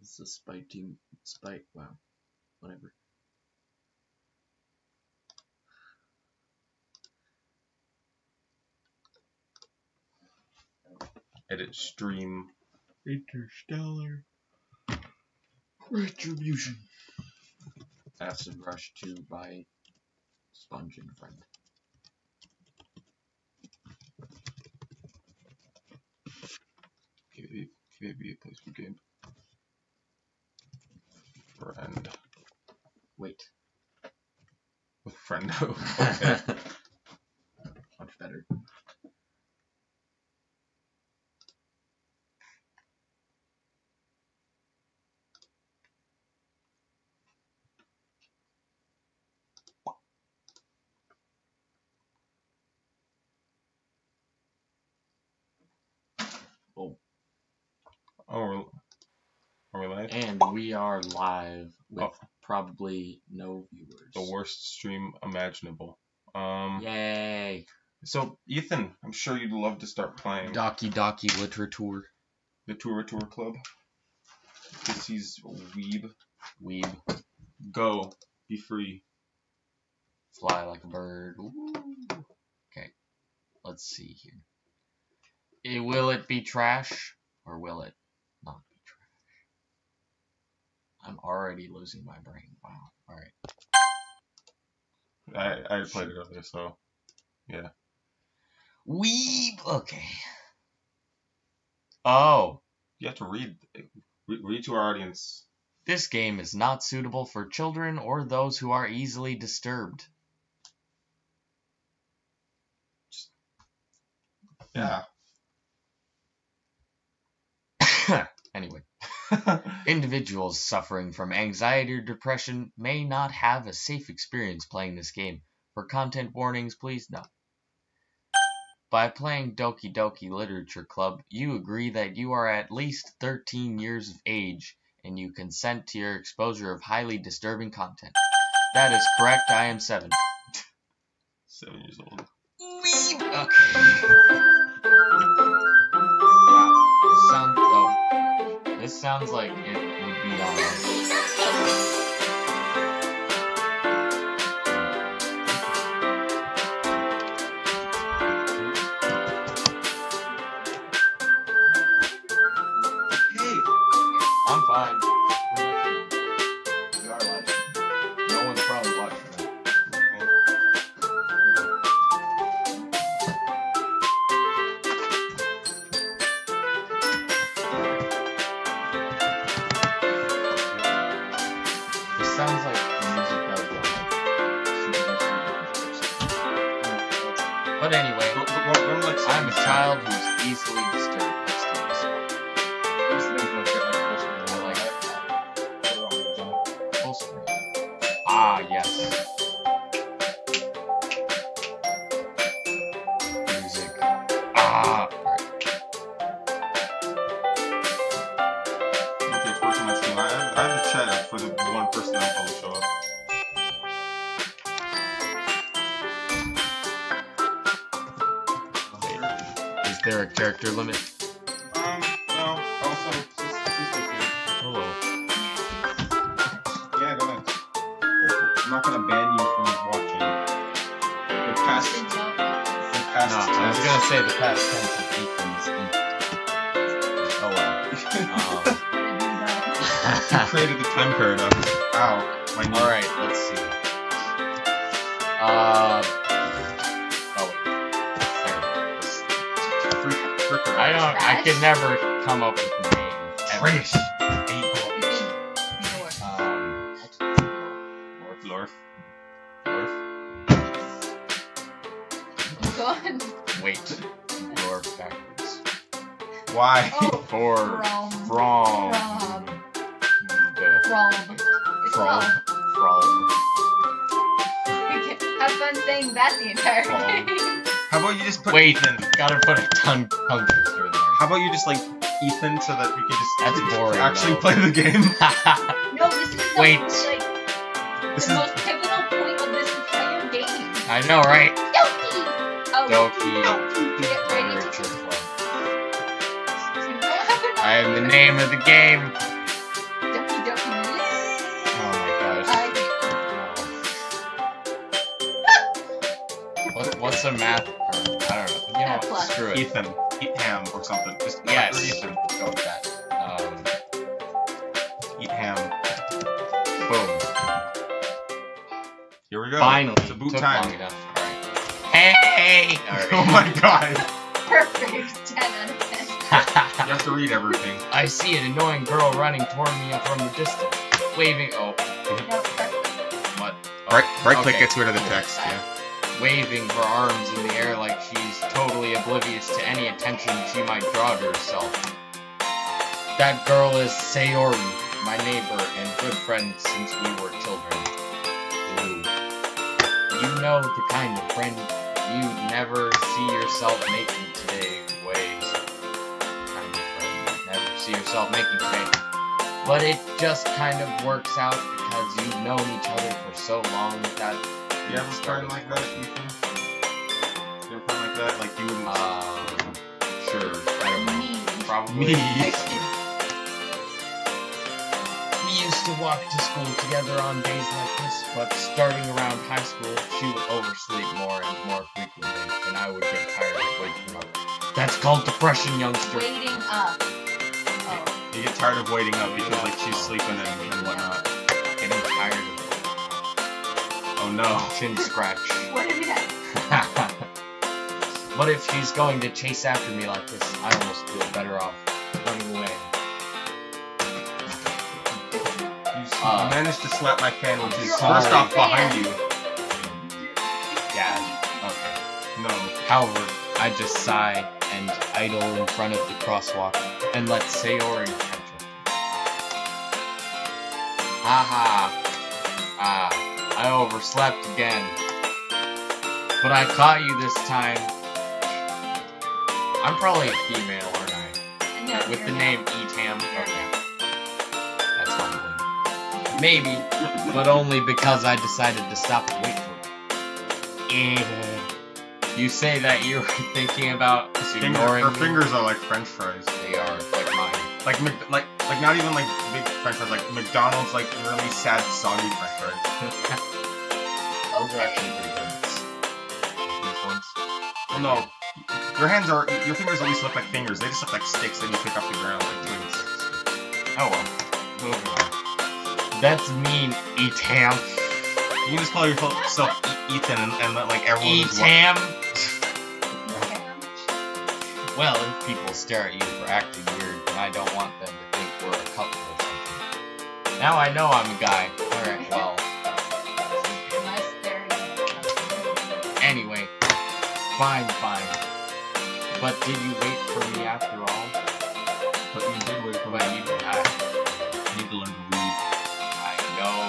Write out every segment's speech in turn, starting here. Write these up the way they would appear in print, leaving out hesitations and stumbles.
It's a spite team. Spite. Wow. Whatever. Edit stream. Interstellar. Retribution. Acid Rush 2 by Sponge and Friend. Maybe a place for game. Friend. Wait. With friendo. Okay. Much better. Oh. Oh, are we live? And we are live with probably no viewers. The worst stream imaginable. Yay! So, Ethan, I'm sure you'd love to start playing. Doki Literature. The Tour Club. This is weeb. Weeb. Go. Be free. Fly like a bird. Ooh. Okay. Let's see here. Will it be trash? Or will it not be trash? I'm already losing my brain. Wow. Alright. I played it earlier, so yeah. Weeb. Okay. Oh. You have to read to our audience. This game is not suitable for children or those who are easily disturbed. Yeah. Anyway. Individuals suffering from anxiety or depression may not have a safe experience playing this game. For content warnings, please no. By playing Doki Literature Club, you agree that you are at least 13 years of age and you consent to your exposure of highly disturbing content. That is correct, I am 7. 7 years old. Weeb! Okay. Wow, this sounds like it would be on. I'm fine. We are watching. No one's probably watching that. This sounds like music that would go like. But anyway, I'm a child who's easily disturbed. Ah, yes. Music. Ah. Okay, it's working my stream. I have a chat up for the one person that will show up. Is there a character limit? No. Also, Hello. yeah, go ahead. I'm not gonna ban you from watching. The past. No, I was gonna say the past tense of Ethan's. Oh well. You created the time paradox. Ow. My knee. Alright, let's see. I can never come up with a name. Trash. Lorf. Go on. Wait. Lorf backwards. Why? Oh, For from Have fun saying that the entire game. How about you just put Wait, Ethan? gotta put a tongue twister in there. How about you just like Ethan so that we can just That's boring, actually though. play the game? No, this is the, Wait. like, This the is most pivotal point of this entire game. I know, right? Doki! Oh, Doki Get ready. Literature Club. I am the name of the game. Oh my gosh. What's a math term? I don't know. You know, Plus. screw it. Ethan. Ham or something. Just Yes. Ethan. Go with that. Eat ham. Boom. Here we go. Finally. It's a boot Took time. long enough. Alright. Hey! Alright. Oh my god. Perfect. 10 out of 10. You have to read everything. I see an annoying girl running toward me from the distance, waving. Oh, No, perfect. what? Right click Okay. gets rid of the text, yeah. Waving her arms in the air like she's totally oblivious to any attention she might draw to herself. That girl is Sayori, my neighbor and good friend since we were children. Ooh. You know the kind of friend you'd never see yourself making today ways. Kind of friend you'd never see yourself making today. But it just kind of works out because you've known each other for so long that You ever friend like that, Ethan? You ever friend like that? Like you wouldn't... Sure. I don't know. Me. Probably. Me. We used to walk to school together on days like this, but starting around high school, she would oversleep more and more frequently, and I would get tired of waking up. That's called depression, youngster. Waiting up. Oh. You get tired of waiting up because like she's sleeping and whatnot. Getting tired of Oh no. chin scratch. What did we have? But if she's going to chase after me like this, I almost feel better off running away. You managed to slap my fan, which is Sorry. first off behind you. Yeah, okay. No. However, I just sigh and idle in front of the crosswalk and let Sayori catch up. Haha. I overslept again. But I caught you this time. I'm probably a female, aren't I? No, With you're the not. name Etam. Okay. That's humbling. Maybe, but only because I decided to stop and wait for it. You say that you were thinking about ignoring Her me? fingers are like French fries. They are like mine. Like not even like big French fries. Like McDonald's like really sad soggy French fries. Those are actually pretty good. These ones. Well, no. Your fingers at least look like fingers. They just look like sticks that you pick up the ground like twins. Oh well. Moving on. That's mean, Etam. You can just call yourself Ethan and let like everyone who's watching. Etam. Okay. Well, if people stare at you for acting weird, then I don't want them to think we're a couple or something. Now I know I'm a guy. Alright, well. Unless they're... Anyway. Fine. But did you wait for me after all? But you did wait for Well, me. you You need to learn to read. I know.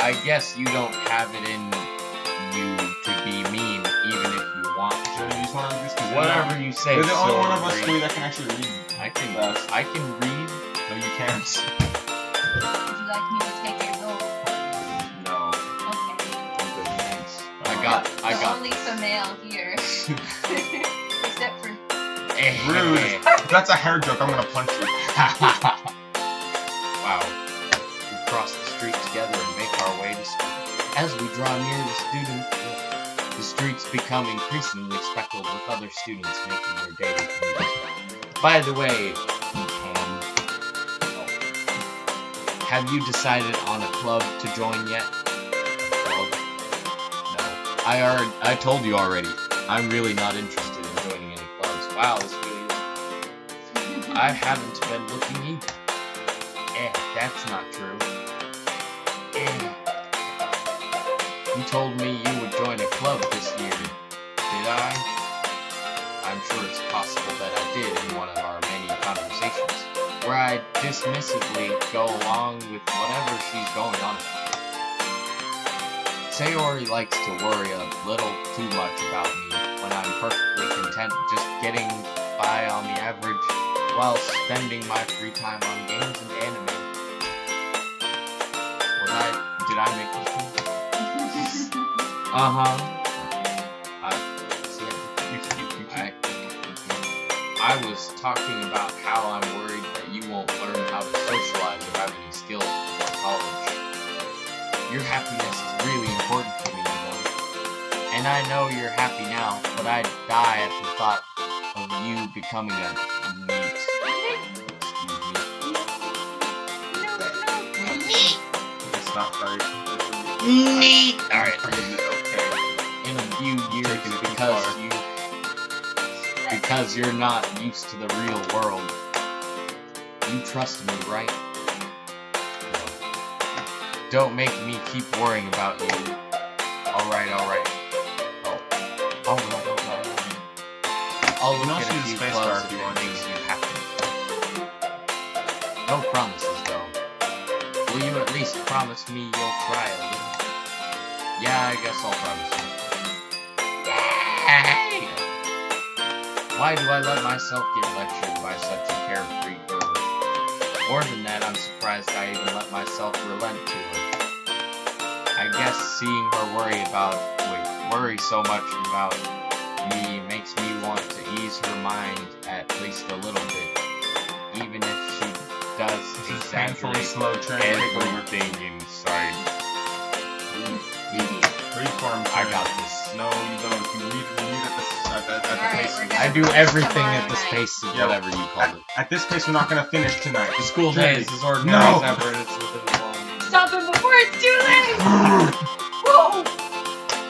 I guess you don't have it in you to be mean, even if you want So to. you just want to do this because Whatever you say, You're the only one of us Sorry. three that can actually read. I can read. No, you can't. Would you like me to take your role? No, Okay. I'm good, thanks. I The got. only female here. Except for... Rude. If that's a hair joke, I'm gonna punch you. Wow. We cross the street together and make our way to school. As we draw near the streets become increasingly speckled with other students making their daily commute. By the way, have you decided on a club to join yet? Club? No. I told you already. I'm really not interested in joining any clubs. Wow, this really is. I haven't been looking either. That's not true. You told me you would join a club this year. Did I? I'm sure it's possible that I did in one of our many conversations, where I dismissively go along with whatever she's going on about. Sayori likes to worry a little too much about me when I'm perfectly content just getting by on the average while spending my free time on games and anime. Did I make this one? I was talking about how I'm worried that you won't learn how to socialize or have any skills before college. Your happiness is really important to me, you know. And I know you're happy now, but I'd die at the thought of you becoming a neat. It's not right. Neat! Alright. Okay. In a few years, Taking it too because you're not used to the real world. You trust me, right? Don't make me keep worrying about you. Alright. Oh. Alright. I'll look at a few clubs if it makes you happy. No promises, though. Will you at least promise me you'll try a little? Yeah, I guess I'll promise you. Yay! Why do I let myself get lectured by such a carefree girl? More than that, I'm surprised I even let myself relent to her. I guess seeing her worry so much about me makes me want to ease her mind at least a little bit, even if she does exaggerate slow train. everything inside. Reform. I got this. No, you don't. You read at the pace. I do everything at this pace of whatever you call it. At this pace, we're not gonna finish tonight. The school day is as ordinary as ever, and it's within the law. Stop it before it's too late! Whoa!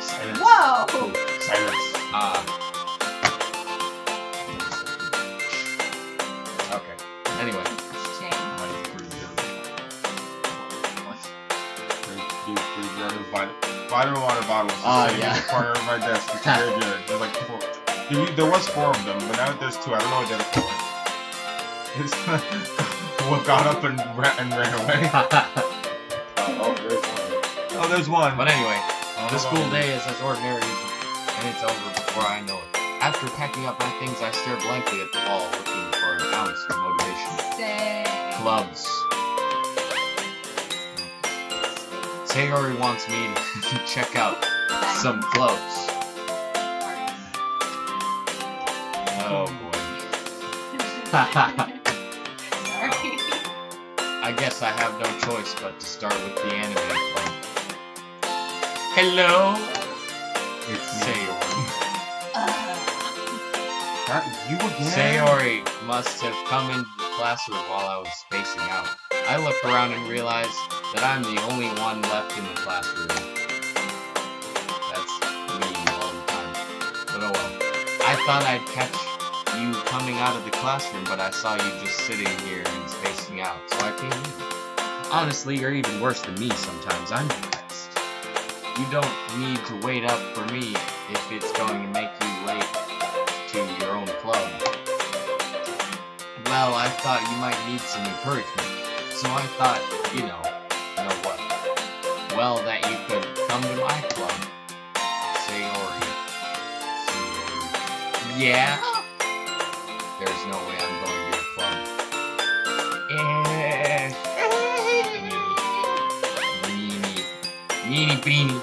Silence. Whoa! Silence. Okay. Anyway. Vitamin water bottles. Yeah. In the corner of my desk. It's very good. There's like 4. There was 4 of them, but now there's 2. I don't know what the other 4 is. What got up and ran away. Oh, there's one. But anyway, the school day is as ordinary and it's over before I know it. After packing up my things, I stare blankly at the wall, looking for an ounce of motivation. Clubs. Sayori wants me to check out some clubs. Oh boy. Sorry. I guess I have no choice but to start with the anime club. Hello? It's Sayori. Not you again? Sayori must have come into the classroom while I was spacing out. I look around and realize that I'm the only one left in the classroom. That's me all the time. But oh well. I thought I'd catch you coming out of the classroom, but I saw you just sitting here and spacing out, so I came in. Honestly, you're even worse than me sometimes. I'm impressed. You don't need to wait up for me if it's going to make you late to your own club. Well, I thought you might need some encouragement, so I thought, you know what? Well, that you could come to my club. Sayori. Yeah? There's no way I'm going to your club. Meanie beanie.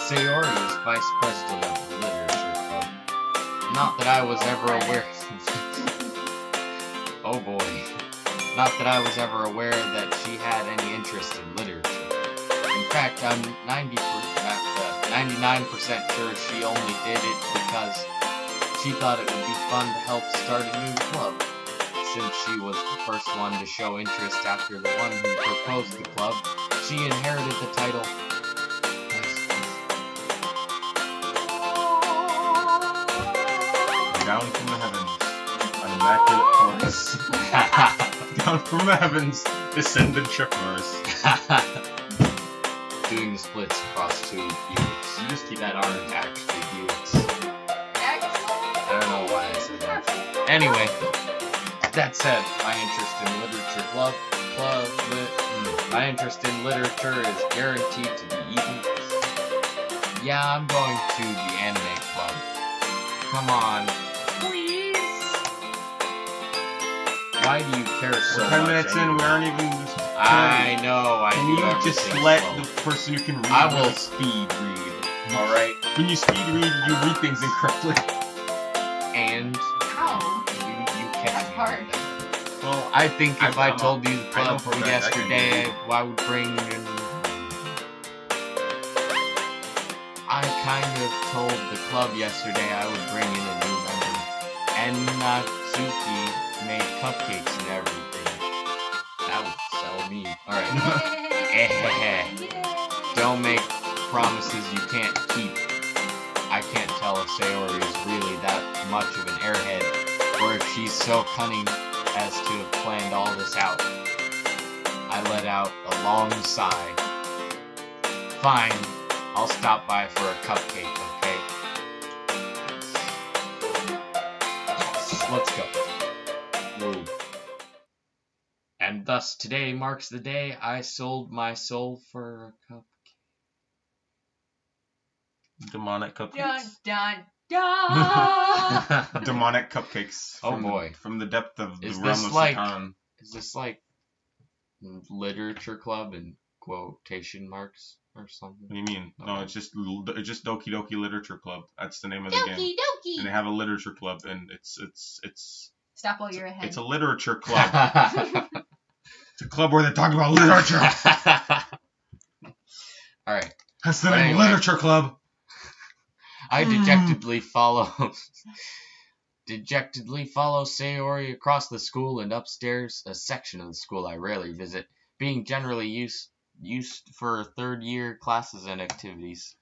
Sayori is vice president of the literature club. Not that I was ever aware. Oh boy. Not that I was ever aware that she had any interest in literature. In fact, I'm 99% sure she only did it because she thought it would be fun to help start a new club. Since she was the first one to show interest after the one who proposed the club, she inherited the title. Down from the heavens, an immaculate chorus. Down from the heavens, descended trippers. Doing the splits across 2 units. You just keep that aren't actually units. I don't know why I said that. Anyway, that said, my interest in literature my interest in literature is guaranteed to be even. Yeah, I'm going to the anime club. Come on. Please. Why do you care so much? 10 minutes in, we aren't even. I know. Can you just let the person who can read? I will speed read. All right. When you speed read, you read things incorrectly. And and Ow. you kept That's me. hard. Well, I think if I I'm told a- you the I know club for a from fact I can yesterday, do I would bring in. I kind of told the club yesterday I would bring in a new member, and Natsuki made cupcakes and everything. That would sell me. Alright. Don't make promises you can't keep. I can't tell if Sayori is really that much of an airhead, or if she's so cunning as to have planned all this out. I let out a long sigh. Fine, I'll stop by for a cupcake, okay? Yes, let's go. Whoa. And thus today marks the day I sold my soul for a cup. demonic Dun cupcakes. dun dun. Demonic cupcakes. Oh From, boy. From the depth of the Is realm this of like- Satan. Is this like literature club in quotation marks or something? What do you mean? No, Okay. it's just Doki Doki Literature Club. That's the name of the game. Doki And they doki. have a literature club, and it's Stop while you're ahead. it's a literature club. It's a club where they talk about literature. Alright. That's the But name, anyway. literature club. I dejectedly follow Sayori across the school and upstairs, a section of the school I rarely visit, being generally used for third year classes and activities.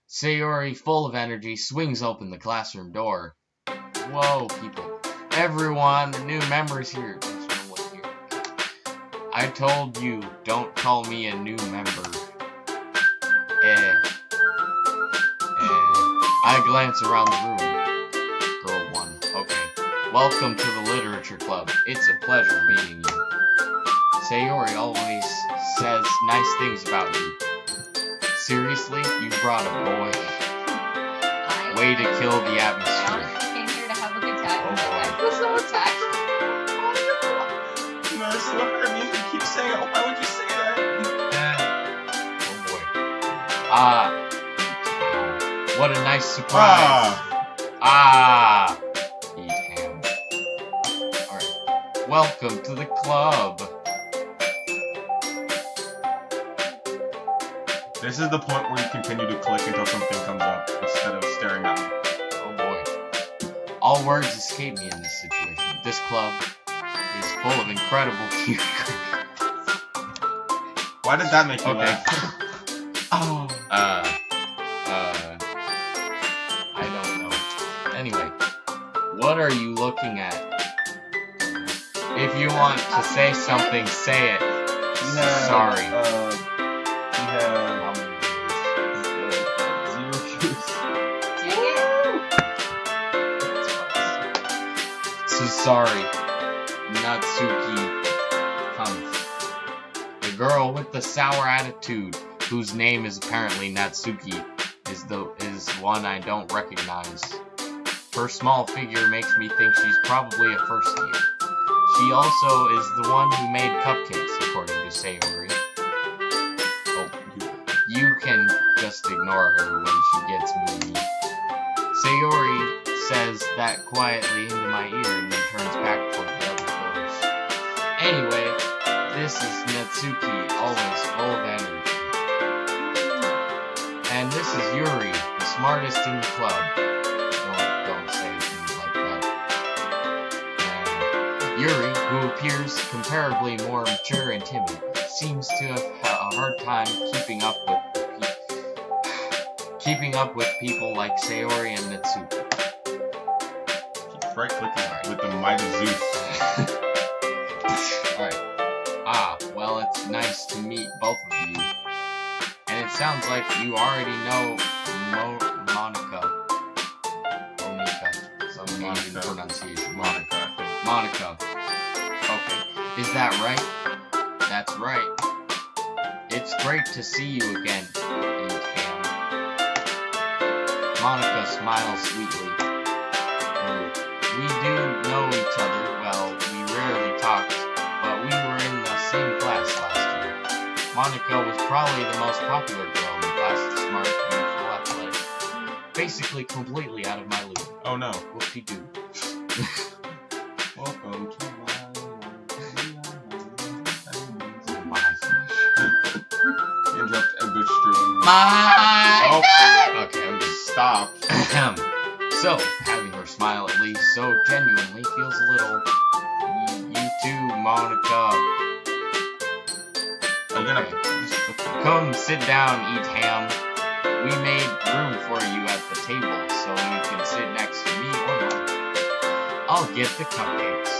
Sayori, full of energy, swings open the classroom door. Whoa, people. Everyone, the new members here. There's no one here. I told you, don't call me a new member. I glance around the room. Girl 1. Okay. Welcome to the Literature Club. It's a pleasure meeting you. Sayori always says nice things about you. Seriously? You brought a boy? Way to kill the atmosphere. Came here to have a good time. Oh, boy. I feel so attacked. You know, it's so hard. You keep saying, oh, why would you say that? Oh boy. What a nice surprise. Eat ham. Alright. Welcome to the club. This is the point where you continue to click until something comes up instead of staring at me. Oh boy. All words escape me in this situation. This club is full of incredible cute. Why does that make you Okay. laugh? Oh. I don't know. Anyway, what are you looking at? If you want to say something, say it. Sorry. We have zero views. So sorry, Natsuki Hunt. The girl with the sour attitude, whose name is apparently Natsuki, is one I don't recognize. Her small figure makes me think she's probably a first year. She also is the one who made cupcakes, according to Sayori. Oh, you can just ignore her when she gets moody. Sayori says that quietly into my ear and then turns back toward the other doors. Anyway, this is Natsuki, always full of energy. And this is Yuri, the smartest in the club. Don't say things like that. Yuri, who appears comparably more mature and timid, seems to have a hard time keeping up with people like Sayori and Natsuki. Keep right clicking with the might of Zeus. Alright. Well, it's nice to meet both of you. And it sounds like you already know Monica, some Asian Monica. pronunciation. Monica, I think. Monica. Okay. Is that right? That's right. It's great to see you again, in town. Monica smiles sweetly. We do know each other. Well, we rarely talked, but we were in the same class last year. Monica was probably the most popular girl in the class, smart, beautiful, athletic. basically completely out of my loop. Oh no. Whoop-de-doo. Welcome to interrupt a good stream. My Okay, I'm just stop. So, having her smile at least so genuinely feels a little. You too, Monica. Are you gonna Okay. Come sit down, eat ham. We made room for you at the table so you can sit next to me or Monica. I'll get the cupcakes.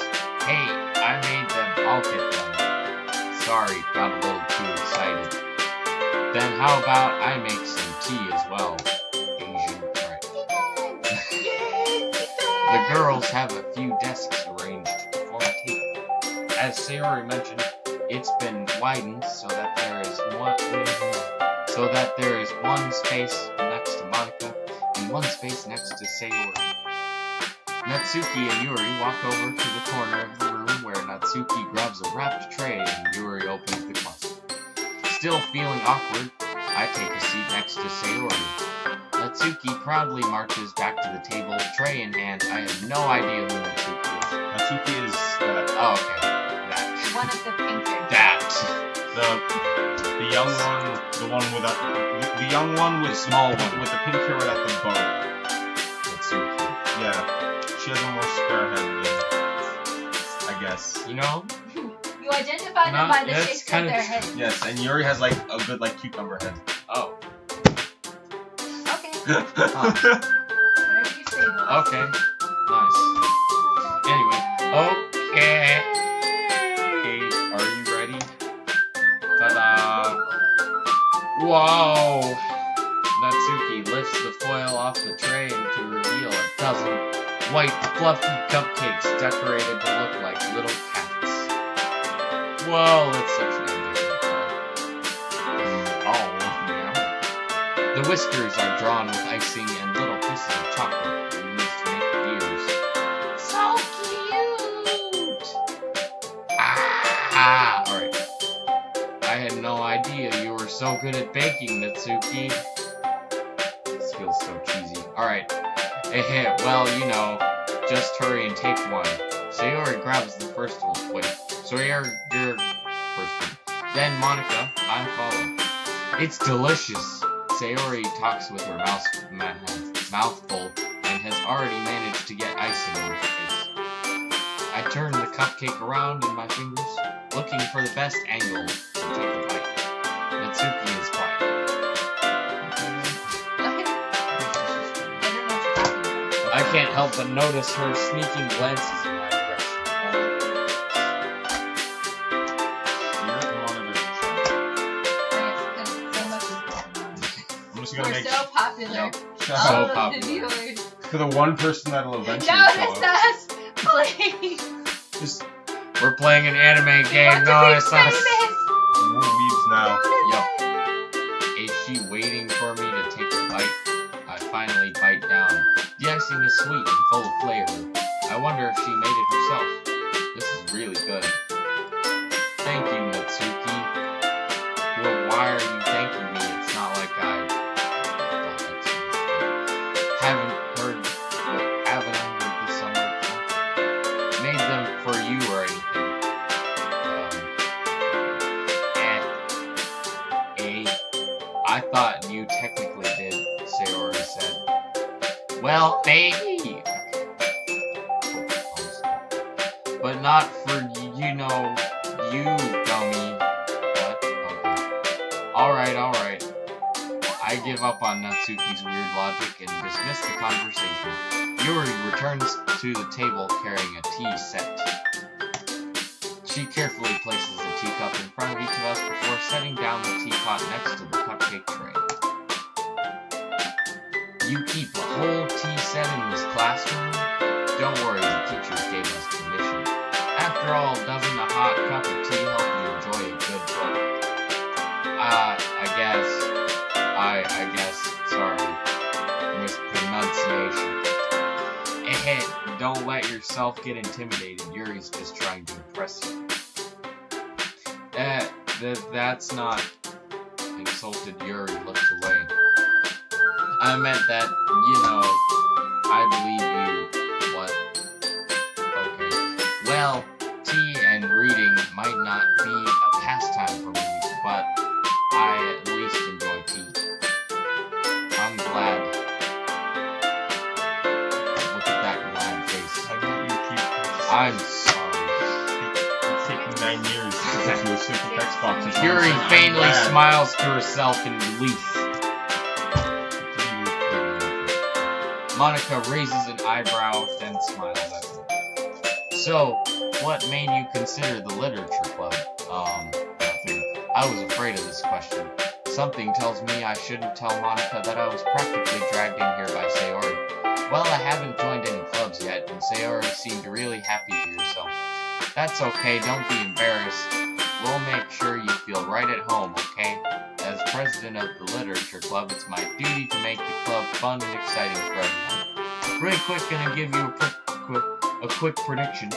Hey, I made them. I'll get them. Sorry, got a little too excited. Then how about I make some tea as well? Asian French. The girls have a few desks arranged to form a table. As Sayori mentioned, it's been widened so that there is one space next to Monica and one space next to Sayori. Natsuki and Yuri walk over to the corner of the room where Natsuki grabs a wrapped tray and Yuri opens the closet. Still feeling awkward, I take a seat next to Sayori. Natsuki proudly marches back to the table, tray in hand. I have no idea who Natsuki is. Natsuki is Oh, okay. That. One of the painters. That. the young one, the one without the young one with small one with the pink hair without the bow. Natsuki. Yeah, she has a more square head than I guess. You know? You identify them by the That's shapes of kind their of- heads. Yes, and Yuri has like a good like cucumber head. Oh. Okay. Huh. Whatever you say, boy. Okay. Nice. Anyway. Okay. Are you ready? Ta-da. Whoa. Natsuki lifts the foil off the tray to reveal a dozen white, fluffy cupcakes decorated to look like little cats. Whoa, that's such an ambitious yeah. The whiskers are drawn with icing and little pieces of chocolate used to make the ears. So cute! Alright. I had no idea you were so good at baking, Natsuki. This feels so cheesy. Alright. Well, you know, just hurry and take one. Sayori grabs the first one. Wait. Sayori, your first one. Then Monica, I follow. It's delicious. Sayori talks with her mouthful and has already managed to get icing on her face. I turn the cupcake around in my fingers, looking for the best angle to take a bite. Natsuki is quiet. I can't help but notice her sneaking glances in my direction. I'm just gonna We're make so popular. Yep. so All of popular. the viewers. for the one person that'll eventually Notice show up. us, please. Just, we're playing an anime game. Want to be Notice us. famous. We're weebs now. Yup. Is she waiting for me to take a bite? I finally bite down. The icing is sweet and full of flavor. I wonder if she made it herself. This is really good. Thank you, Natsuki. Well, why are you thanking me? It's not like I haven't heard this somewhere before. Made them for you or anything. I thought you technically did, Sayori said. Well, maybe. But not for, you know, you, dummy. What? Okay. Alright. I give up on Natsuki's weird logic and dismiss the conversation. Yuri returns to the table carrying a tea set. She carefully places a teacup in front of each of us before setting down the teapot next to the cupcake tray. You keep a whole tea set in this classroom? Don't worry, the teachers gave us permission. After all, doesn't a hot cup of tea help you enjoy a good book? I guess, sorry, mispronunciation. Don't let yourself get intimidated. Yuri's just trying to impress you. That's not. Insulted Yuri looked away. I meant that, you know, I believe you. What? Okay. Well, tea and reading might not be a pastime for me, but I at least enjoy tea. I'm glad. Look at that glad face. I want you to keep. I'm sorry. It's taking 9 years to get you a simple Xbox. and Curie I'm faintly glad. smiles to herself in relief. Monica raises an eyebrow, then smiles at me. So, what made you consider the literature club? Nothing. I was afraid of this question. Something tells me I shouldn't tell Monica that I was practically dragged in here by Sayori. Well, I haven't joined any clubs yet, and Sayori seemed really happy for yourself. That's okay, don't be embarrassed. We'll make sure you feel right at home, okay? As president of the literature club, it's my duty to make the club fun and exciting for everyone. Really quick, gonna give you a quick prediction.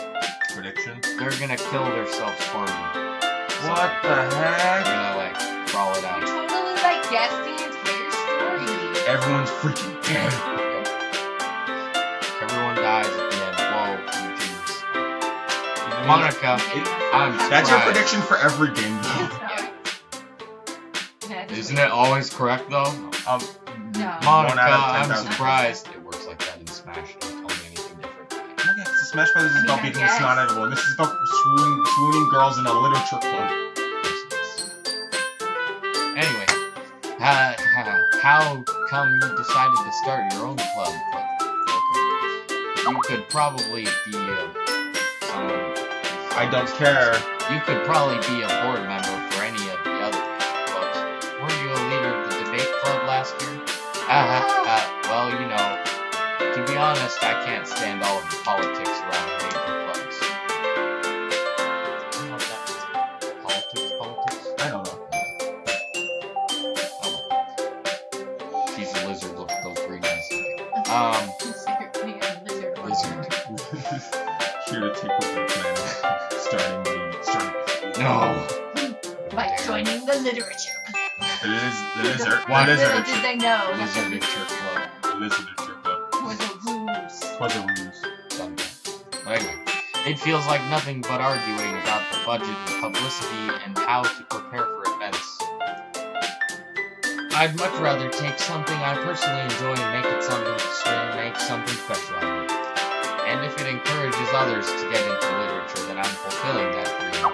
Prediction? They're gonna kill themselves for me. What the They're heck? gonna, like, crawl it out. Totally like guessed the entire story. Everyone's freaking dead. Everyone dies at the end. Whoa, you genius. Monica, I'm That's your surprised. prediction for every game, though. Isn't it always correct, though? No. Monica, 1 out of I'm 10,000. surprised. It works like that in Smash. Don't tell me anything different. Oh, yeah, 'cause Smash Brothers is about I beating guess. snot out of everyone. This is about swooning girls in a literature club. Anyway, how come you decided to start your own club? Okay. You could probably be I don't care. You could probably be a board member for any of the other clubs. Were you a leader of the debate club last year? Well, you know, to be honest, I can't stand all of the politics around major clubs. I don't know what that means. Politics? I don't know. Oh. She's a lizard with those green eyes. Lizard. Here to take over the planet. Starting. No. By joining the literature. The lizard. Why The does Little lizard. did they know. Lizardature club. The lizardature club. Was a ruse. Was a ruse. But anyway, it feels like nothing but arguing about the budget and publicity and how to prepare for events. I'd much rather take something I personally enjoy and make something special out of it. And if it encourages others to get into literature, then I'm fulfilling that dream.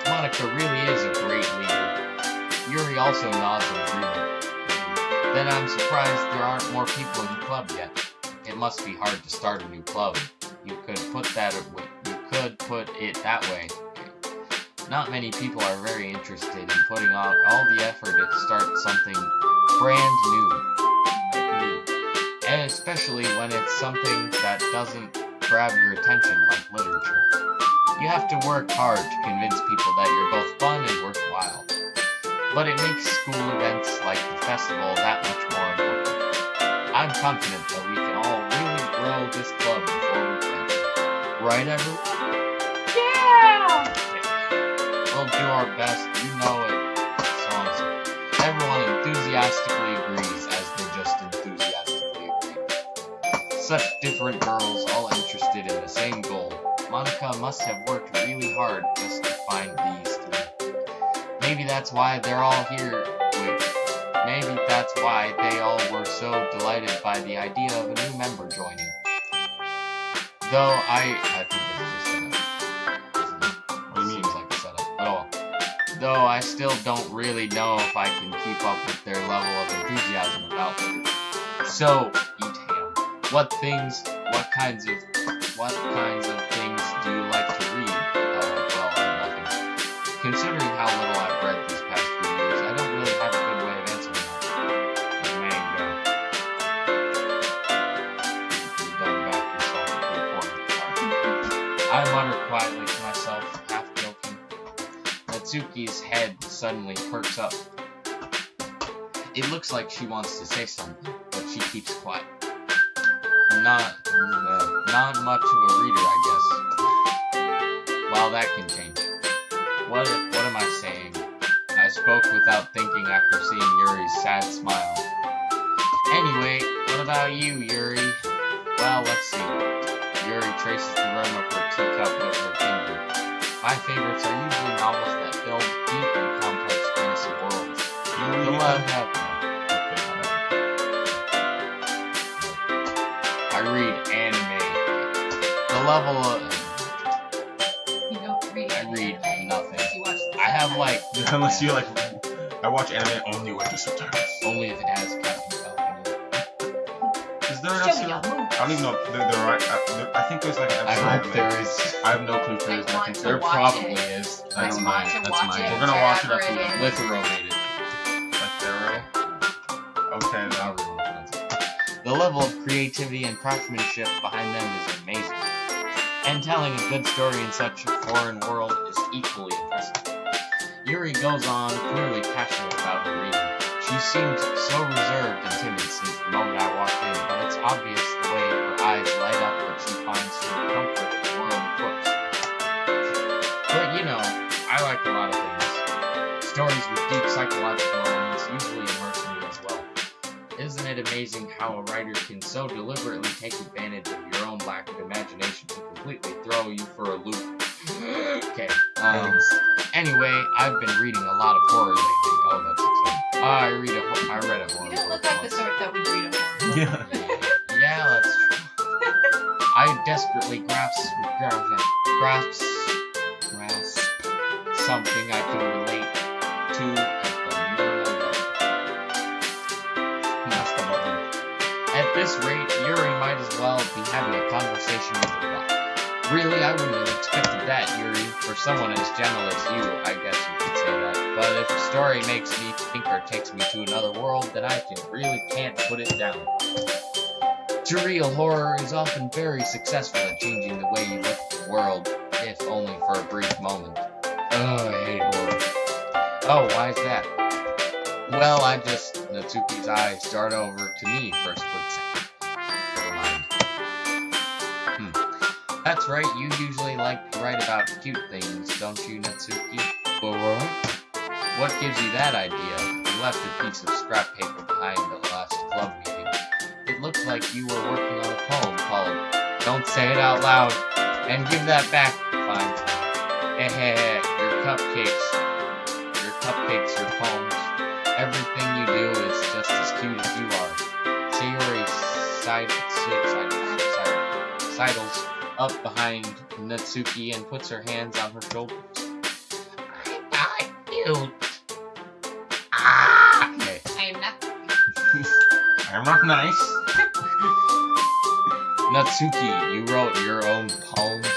Monica really is a great leader. Yuri also nods in agreement. Then I'm surprised there aren't more people in the club yet. It must be hard to start a new club. You could put it that way. Not many people are very interested in putting out all the effort to start something brand new. Like me. And especially when it's something that doesn't grab your attention like literature. You have to work hard to convince people that you're both fun and worthwhile. But it makes school events like the festival that much more important. I'm confident that we can all really grow this club before we graduate. Right, everyone? Yeah! We'll do our best, you know it. So on. Everyone enthusiastically agrees as they just enthusiastically agree. Such different girls, all interested in the same goal. Monica must have worked really hard just to find these three. Maybe that's why they're all here. Maybe that's why they all were so delighted by the idea of a new member joining. Though I think this is a setup. It seems like a setup. But oh well. Though I still don't really know if I can keep up with their level of enthusiasm about it. So, eat ham. What kinds of things do you like to read? Well, nothing. Considering how little I've read these past few years, I don't really have a good way of answering that. Manga. You done back yourself into a corner. I mutter quietly to myself, half joking. Natsuki's head suddenly perks up. It looks like she wants to say something, but she keeps quiet. Not much of a reader, I guess. Well, that can change. What am I saying? I spoke without thinking after seeing Yuri's sad smile. Anyway, what about you, Yuri? Well, let's see. Yuri traces the rim of her teacup with her finger. My favorites are usually novels that build deep and complex fantasy worlds. The love have I read anime. The level of You don't read I read anime. nothing. You watch the I have like Unless you like, I watch anime only with the subtitles. only if it has Captain Falcon. Is there an Show me episode? your moves. I don't even know. There are. I think there's like an I episode. hope there is. I have no clue if there is. I want to There watch probably it. is. I That's want mine. to That's watch mine. it. We're gonna watch it wherever after it is. Literated. Okay. However you want to pronounce it. The level of creativity and craftsmanship behind them is amazing. And telling a good story in such a foreign world is equally impressive. Yuri goes on, clearly passionate about her reading. She seemed so reserved and timid since the moment I walked in, but it's obvious the way her eyes light up when she finds her comfort in the world of books. But you know, I like a lot of things. Stories with deep psychological elements usually immerse me as well. Isn't it amazing how a writer can so deliberately take advantage of your own lack of imagination to completely throw you for a loop? Okay. Anyway, I've been reading a lot of horror lately. Oh, that's exciting. I read a horror You don't look book like the once. sort that would read a horror. Yeah. Yeah, that's true. I desperately grasp something I can relate to at the minimal level. That's the button. At this rate, Yuri might as well be having a conversation with a rock. Really, I wouldn't have expected that, Yuri. For someone as gentle as you, I guess you could say that. But if a story makes me think or takes me to another world, then I really can't put it down. Surreal horror is often very successful at changing the way you look at the world, if only for a brief moment. Oh, I hate horror. Oh, why is that? Well, Natsuki's eyes start over to me for a split second. Never mind. That's right, you usually like to write about cute things, don't you, Natsuki? What gives you that idea? You left a piece of scrap paper behind the last club meeting. It looks like you were working on a poem called Don't Say It Out Loud, and give that back. Fine. Your cupcakes, your poems. Everything you do is just as cute as you are. Sayori sidles up behind Natsuki and puts her hands on her shoulders. I'm not cute. Okay. I am not. I'm not nice. Natsuki, you wrote your own poems?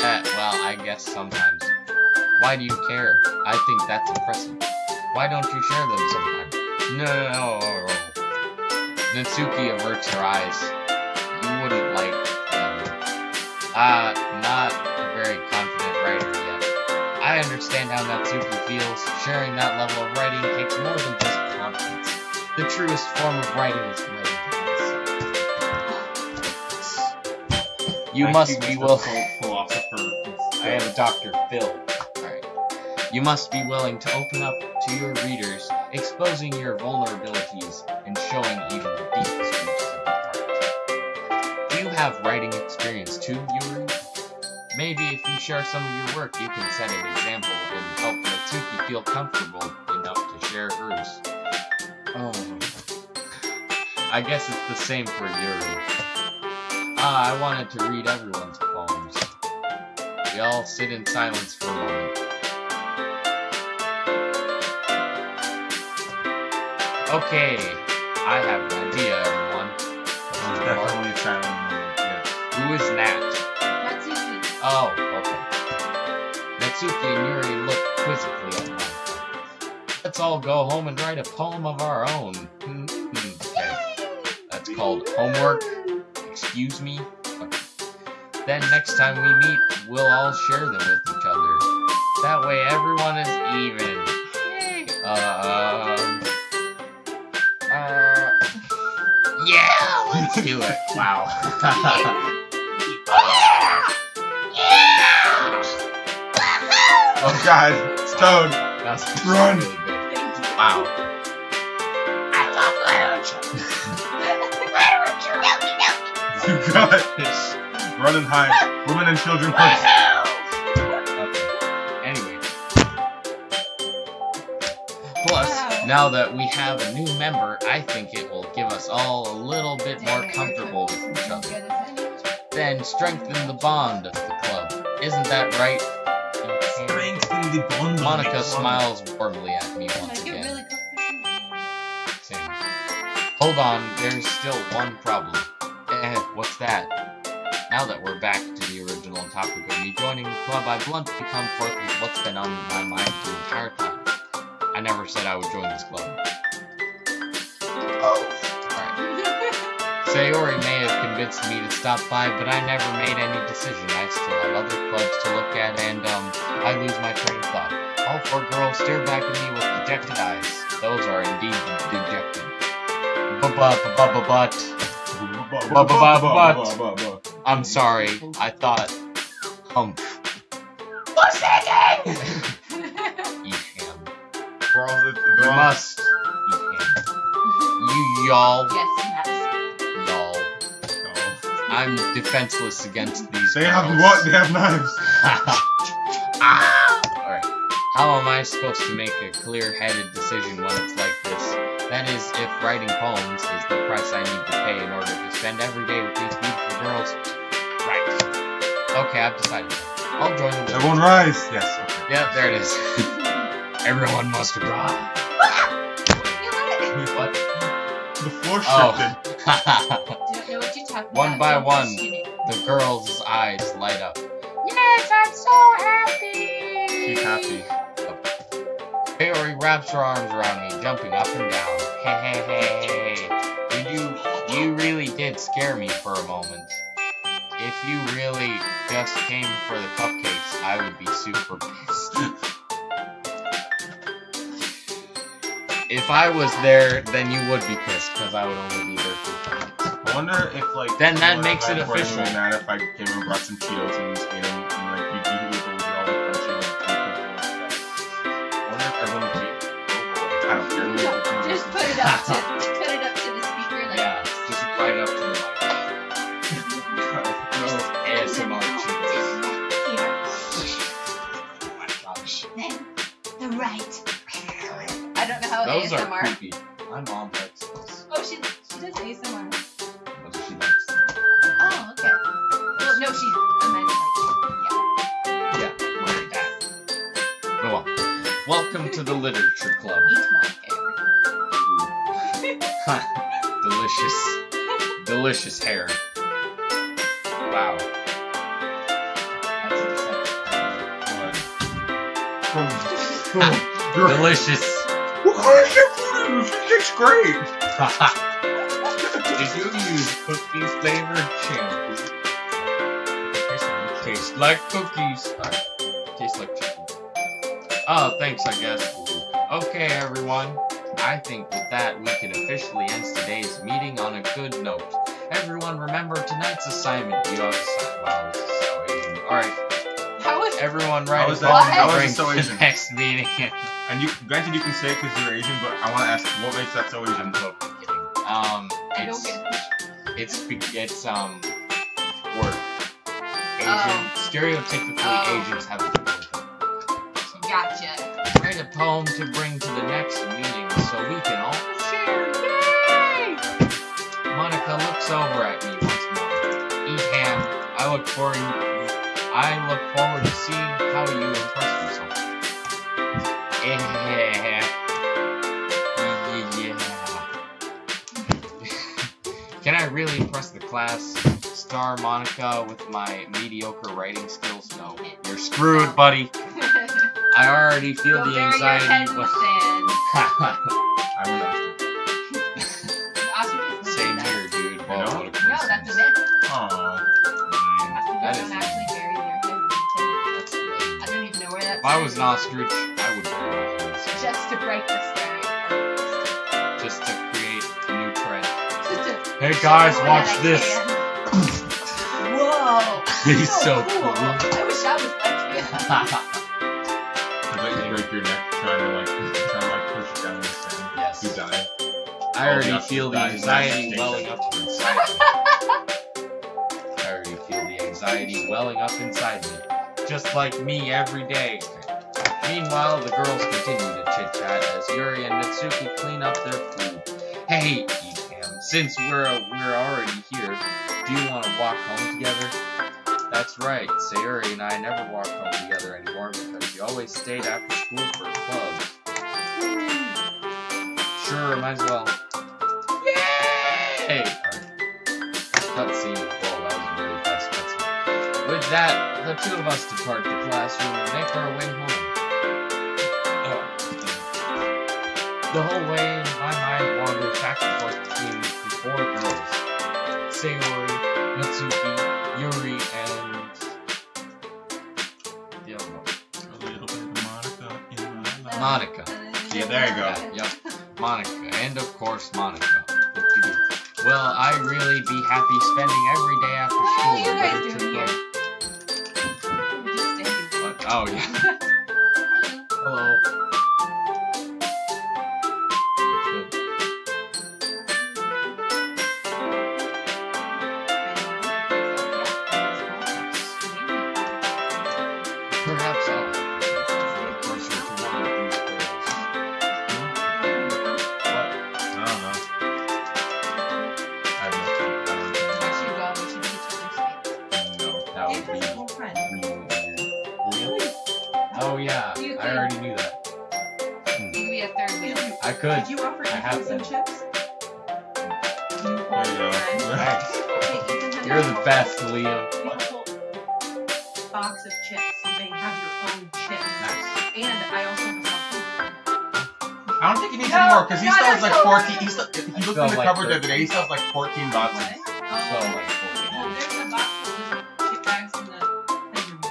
Well, I guess sometimes. Why do you care? I think that's impressive. Why don't you share them sometime? No. Natsuki averts her eyes. You wouldn't like them. Not a very confident writer yet. I understand how Natsuki feels. Sharing that level of writing takes more than just confidence. The truest form of writing is writing to oneself. You must be willing. Philosopher. I am Dr. Phil. Alright. You must be willing to open up to your readers, exposing your vulnerabilities and showing even the deepest reaches of your heart. Do you have writing experience too, Yuri? Maybe if you share some of your work, you can set an example and help Natsuki feel comfortable enough to share hers. Oh. I guess it's the same for Yuri. I wanted to read everyone's poems. We all sit in silence for a moment. Okay, I have an idea, everyone. Definitely silent moment, yes. Who is Nat? Natsuki. Oh, okay. Natsuki and Yuri look quizzically at me. Let's all go home and write a poem of our own. Okay. That's called homework. Excuse me? Okay. Then next time we meet, we'll all share them with each other. That way everyone is even. Yeah, let's do it. Wow. Oh god, it's Toad. That's Run. really good. Thank you. Wow. I love letters. You got this. Run and hide. Women and children first. Anyway. Plus, now that we have a new member, I think it will give us all a little bit more comfortable with each other. Then strengthen the bond of the club. Isn't that right? Strengthen the bond. Monica smiles warmly at me once again. Same. Hold on, there's still one problem. What's that? Now that we're back to the original topic of me joining the club, I bluntly come forth with what's been on my mind the entire time. I never said I would join this club. Oh. Alright. Sayori may have convinced me to stop by, but I never made any decision. I still have other clubs to look at, and, I lose my train of thought. All four girls stare back at me with dejected eyes. Those are indeed dejected. But... I'm sorry, I thought... Humph. What's that? Eat ham. You Must eat ham. You y'all. Yes, yes. Y'all. I'm defenseless against these They girls. have what? They have knives. Alright. How am I supposed to make a clear-headed decision when it's like this? That is, if writing poems is the price I need to pay in order to spend every day with these beautiful girls. Right. Okay, I've decided. I'll join the Everyone rise. Yes. Okay. Yep, there it is. Everyone must cry. What? The floor Oh. shifted. Don't know what you're talking One about. by Don't one, question it. the girls' eyes light up. Yes, I'm so happy. She's happy. Sayori wraps her arms around me, jumping up and down. Hey. You really did scare me for a moment. If you really just came for the cupcakes, I would be super pissed. If I was there, then you would be pissed, because I would only be there for cupcakes. I wonder if, like... Then that someone makes it at my wedding official. would be mad if I came and brought some Cheetos and just ate them, and, like, you'd be able to all the crunchy and stuff. I wonder if everyone would be... I don't care. Just put it up to the speaker. Like, Yeah, just right up to the mic. ASMR Cheetos. Oh my gosh. Then the right. I don't know how Those are ASMR. creepy. My mom likes those. Oh, she does ASMR. But she likes them. Oh, okay. Well, no, she. I meant like, Yeah, like that. Go on. Welcome to the Literature Club. eat my hair. Delicious hair. Wow. Delicious. What kind of shit food is this? It's great. Did you use cookies flavored shampoo? Tastes like cookies. Tastes like chicken. Oh, thanks, I guess. Okay, everyone. I think with that, we can officially end today's meeting on a good note. Everyone, remember tonight's assignment. You have assignment. Wow, this is so Asian. Alright, How was everyone, write was a that? poem How to was bring it so to the Asian? next meeting. And granted you can say it because you're Asian, but I want to ask, what makes that so Asian? I'm totally kidding. I don't get it. It's word. Asian, stereotypically Asians have a word. So, Gotcha. write a poem to bring to the next meeting so we can all share. Yay! Monica looks over at me once more. Eat ham. I look forward to seeing how you impress yourself. Yeah. Can I really impress the class? Star Monica with my mediocre writing skills? No. You're screwed, buddy. I already feel Go the bury your anxiety. head in the sand. I'm an ostrich. Same here, dude. Well, No? what a No, that's a coincidence. myth. Aww. That Ostriches is- don't actually bury their head in the sand. That's lame. I don't even know where that's If I was an ostrich, I would bury my head in the sand. just to break the stereotype. Just to create a new trend. Just to Hey guys, show watch that I this. can. Whoa. He's so cool. I wish I was lesbian. I bet you break your neck trying to like push it down in the sand. Yes. You die. I I already yeah. feel the That is anxiety interesting. welling up inside me. I already feel the anxiety welling up inside me. Just like me every day. Meanwhile, the girls continue to chit-chat as Yuri and Mitsuki clean up their food. Hey, Ecam, since we're already here, do you want to walk home together? That's right, Sayuri and I never walk home together anymore because you always stayed after school for clubs. Sure, might as well. Yay! Cutscene. Whoa, that was a really fast cutscene. With that, the two of us depart the classroom and make our way home. The whole way, my mind wanders back and forth between the four girls. Sayori, Mitsuki, Yuri, and... the other one. A little bit of Monica in my life. Monica. Yeah, there you go. Yeah, yep. Monica. And of course, Monica. Well, I'd really be happy spending every day after school. What are you guys literature doing here? club. Just standing. What? Oh, yeah. Hello. Perhaps I'll get closer to one of these girls. What? I don't know. I have no clue. I don't know. We should go. We should meet each other's face. No, that would be Invisible friend. really weird. Oh yeah, You I could- already knew that. You could be a third wheel. I could. Did you offer I have Ethan some been. chips? There you go. Thanks. Okay, Ethan, have You're you the best, Liam. a whole box of chips. You may have your own chips. Nice. And I also have some I don't think he needs No, any more because he not still has like until 14. then. He looked in the Still like cupboard the other 13. day. He still has like 14 boxes. What? So Oh, like 14. well, there's a box of chip bags in the bedroom.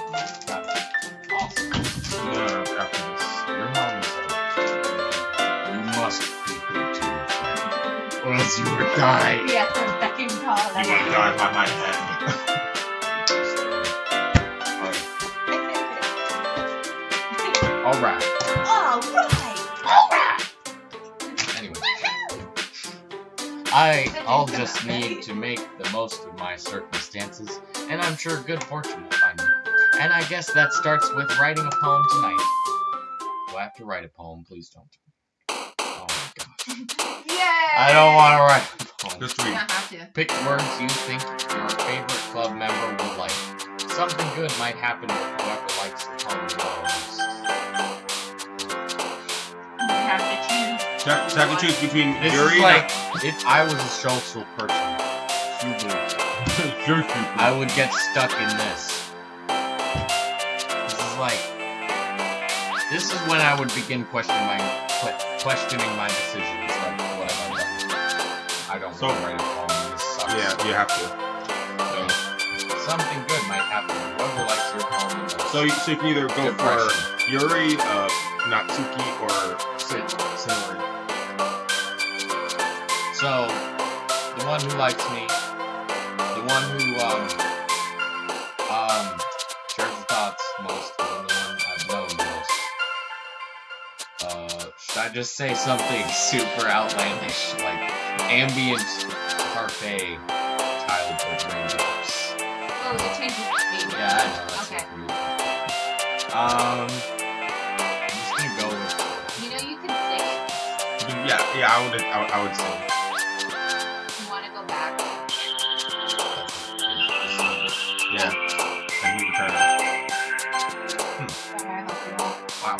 Awesome. Yeah, after this. Your mom said, you must be good to your friend, or else you will die. We have to beck and call. You want to die by my head. Alright. Alright! Anyway. I'll just need to make the most of my circumstances, and I'm sure good fortune will find me. And I guess that starts with writing a poem tonight. Do I have to write a poem? Please don't. Oh my gosh. Yay! I don't want to write a poem. Just You read. don't have to. Pick words you think your favorite club member will like. Something good might happen with whoever likes the poem the most. You have to choose. So I have to choose between This Yuri is like if I was a social person. Yuri. I would get stuck in this. This is when I would begin questioning my decisions. Like, what have I done? I don't So- want to write a poem. This sucks. Yeah, you have to. Something good might happen. Whoever likes your poem the most. So you can either go Depression. for Yuri, Natsuki, or Sayori. So, the one who likes me, the one who shares the thoughts most, and the one I've known most. Should I just say something super outlandish, like ambient parfait childhood raindrops? Oh, it changes behavior. Yeah, I know that's Okay. weird. I'm just gonna go with. You know you can sing. Yeah, I would say. You want to go back? Yeah. And you return. Sorry, I hope you won't. Wow.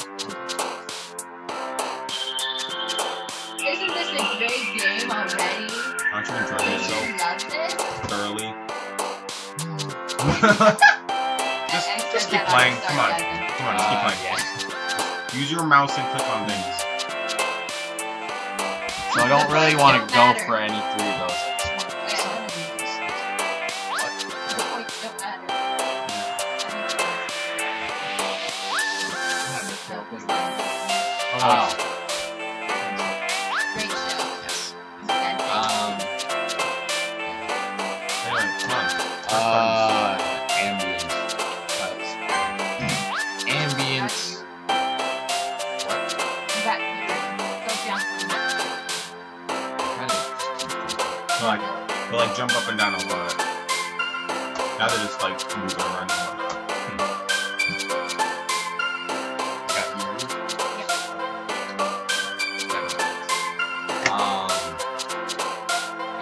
Isn't this a great game already? Aren't you enjoying Don't yourself you love this? thoroughly? I Just said keep that playing. on Come on. sarcasm. Come on, just keep playing. Yeah. Use your mouse and click on things. So I don't really want to Don't go matter. for any three of those. The points don't matter. Oh. Great show. Yes. Fantastic. Anyway, come on. Ambient. Ambient. What? You got go down. Kind Like, they like jump up and down a lot. Now they're just like moving around and whatnot. Got you.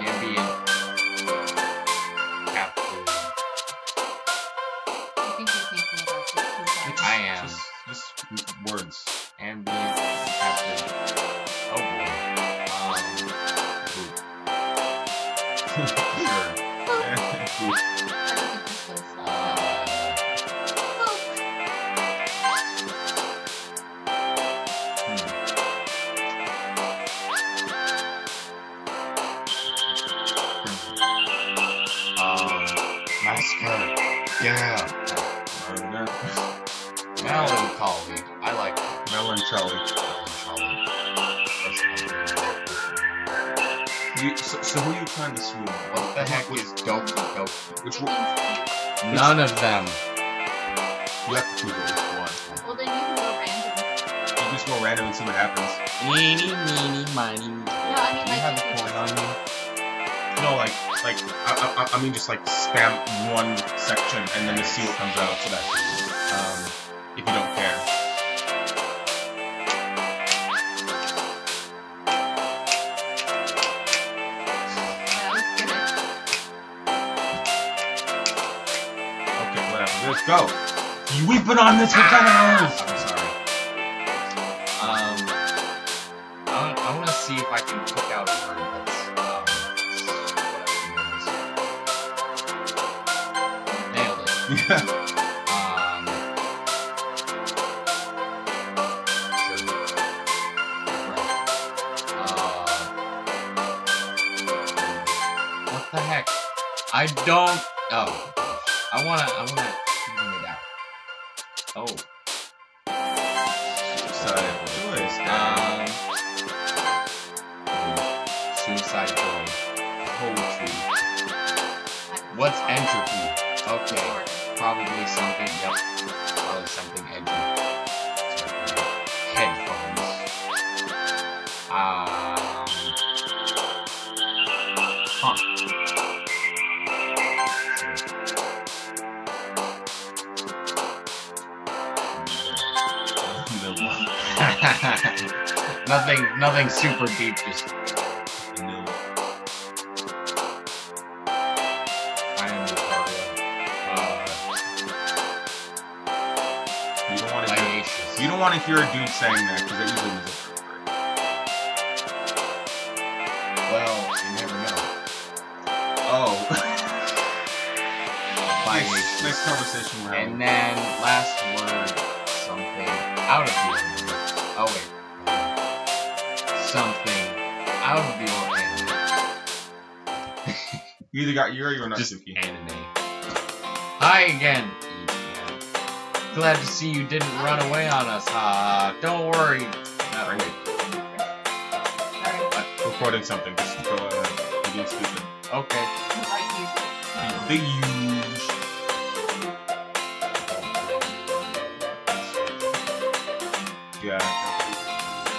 Ambient captive. I think you're thinking about this. I am. Just words. Ambient captive. Oh boy. Sure. I don't think this was. Massacre. Yeah. Melancholy. I like that. Melancholy. So who are you trying to swoon? What the heck is dope? Which one? None of them. You have to choose which one. Well, then you can go random. You just go random and see what happens. Eeny, meeny, miny. No, I mean, Do you have a like, coin on you? No, I mean just like spam one section and then just see what comes out. So that, if you don't care. Okay, whatever. Let's go. We've been on this for 10 hours. I'm sorry. I want to see if I can pick out a word that's nailed it. Yeah. What the heck? I don't. Oh, I wanna figure it out. Oh. Suicide joy. Poetry. What's entropy? Okay, probably something. Yep, probably something edgy. Headphones. Huh. Nothing super deep, just I am you don't want to hear a dude saying that because it usually means it's well, you never know. Oh. Biacious. Next conversation we're having. And then last word, something out of the ordinary. Oh wait. Something out of the ordinary. You either got Yuri or Just Natsuki. anime. Hi again. Glad to see you didn't run away on us. Don't worry. Not right. Recording something. Just go ahead. You're being stupid. Okay. Big huge. Yeah.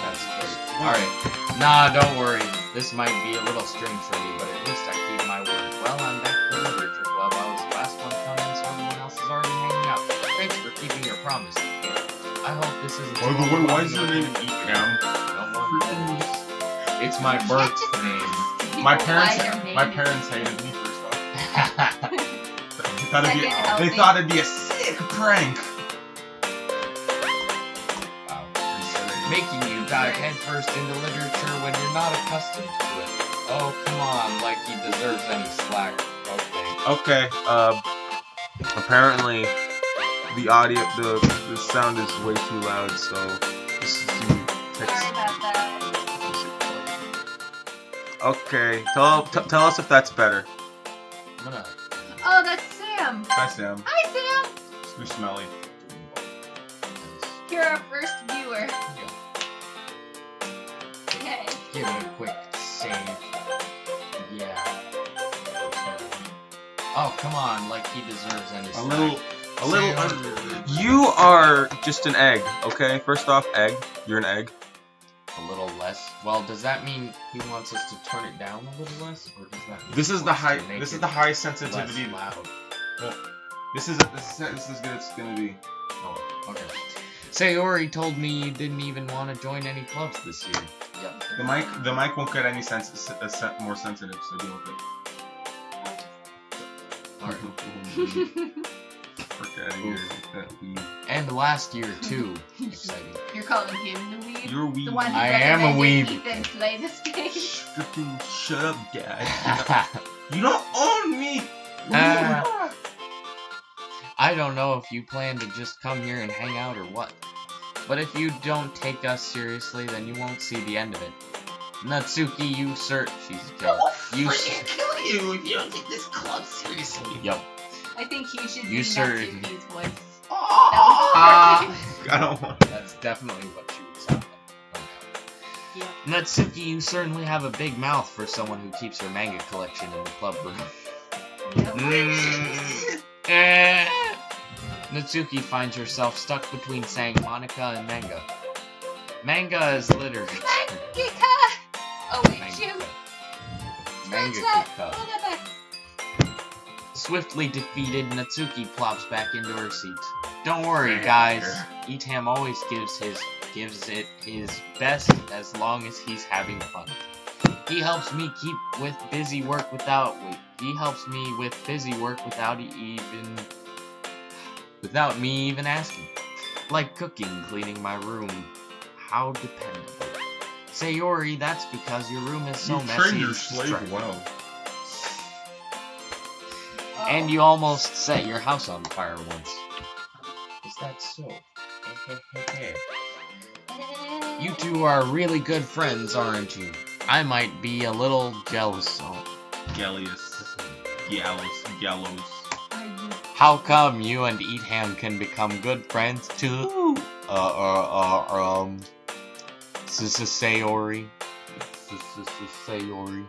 That's great. Alright. Nah, don't worry. This might be a little strange for me, but at least I keep my word. Well, I'm back to the literature club. I was the last one to come in, so everyone else is already hanging out. Thanks for keeping your promise. I hope this isn't... By the way, why is your name Ecam? No one knows. It's my birth name. My parents hated me first off. They thought it'd be a sick prank. Wow. Making you dive headfirst into literature when you're not accustomed to it. Oh, come on, like he deserves any slack. Okay. Okay, apparently the audio, the sound is way too loud, so this is the text. Sorry about that. Okay, tell us if that's better. I'm gonna... Oh, that's Sam. Hi, Sam. Hi, Sam. You're smelly. You're our first viewer. Okay. Give it a quick save. Yeah. Oh, come on, like he deserves any slack. You are just an egg, okay? First off, egg. You're an egg. A little less less. Well, does that mean he wants us to turn it down a little less, or does that mean This he is the wants to high. make This is it the high less sensitivity. loud? Well, this is good it's gonna be. Oh, okay. Sayori told me you didn't even want to join any clubs this year. Yep. The mic won't get any more sensitive, so deal with it. Alright. Forget it. And last year too. Exciting. You're calling him the weeb? You're weeb. The one who I am a recommended weeb. Ethan play this game. Freaking shut up, guys. You don't own me. I don't know if you plan to just come here and hang out or what. But if you don't take us seriously, then you won't see the end of it. Natsuki, you sir, she's a killer. You kill you if you don't take this club seriously. Yup. I think you should You be sir- Natsuki's voice. I don't want. That's definitely what she would sound like. Yeah. Natsuki, you certainly have a big mouth for someone who keeps her manga collection in the club room. Natsuki finds herself stuck between saying Monica and manga. Manga is literature. Mangaka! Oh wait, shoot! Mangaka. Hold that back. Swiftly defeated, Natsuki plops back into her seat. Don't worry, guys. Itam always gives it his best as long as he's having fun. He helps me with busy work without me even asking. Like cooking, cleaning my room. How dependable. Sayori, that's because your room is so You messy. trained your it's slave stressful. well. And you almost set your house on fire once. Is that so? You two are really good friends, aren't you? I might be a little jealous. Gallows. How come you and Eatham can become good friends too? Sayori. Sayori.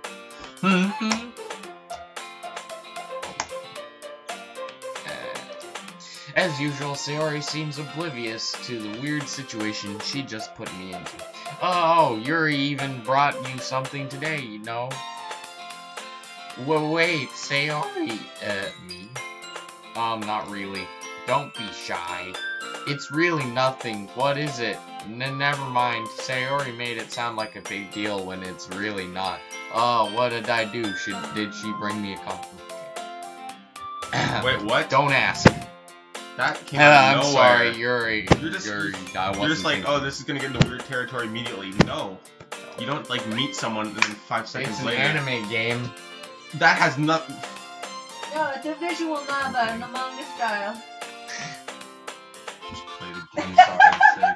As usual, Sayori seems oblivious to the weird situation she just put me into. Oh, Yuri even brought you something today, you know? Wait, Sayori, me? Not really. Don't be shy. It's really nothing. What is it? Never mind. Sayori made it sound like a big deal when it's really not. Oh, what did I do? Did she bring me a compliment? Wait, what? Don't ask. That came out I'm of nowhere. sorry, Yuri. You're just You're like, oh, this is gonna get into weird territory immediately. No. You don't, like, meet someone and then 5 seconds It's an later. anime game. That has nothing. No, it's a visual novel in the manga style. Just play the game, sorry.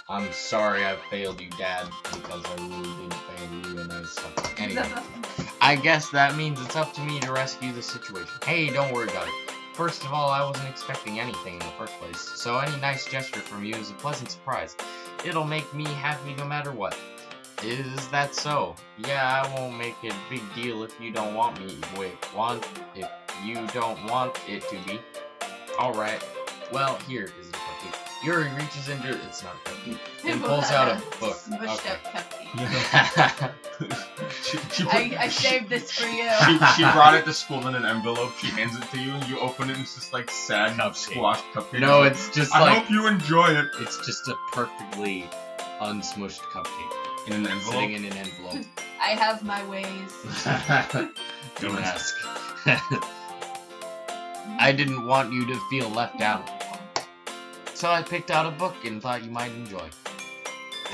I'm sorry I failed you, Dad, because I really did fail you and I suck. Anyway, I guess that means it's up to me to rescue the situation. Hey, don't worry about it. First of all, I wasn't expecting anything in the first place, so any nice gesture from you is a pleasant surprise. It'll make me happy no matter what. Is that so? Yeah, I won't make it a big deal if you don't want me. If you don't want it to be. Alright. Well, here is the cupcake. Yuri reaches into it's not a cupcake. And pulls out a book. Smushed up cupcake. Okay. I saved this for you. She brought it to school in an envelope. She hands it to you, and you open it, and it's just like sad squashed cupcake. No, it's just I like hope you enjoy it. it's just a perfectly unsmushed cupcake. In an envelope. Sitting in an envelope. I have my ways. Don't ask. I didn't want you to feel left out. So I picked out a book and thought you might enjoy.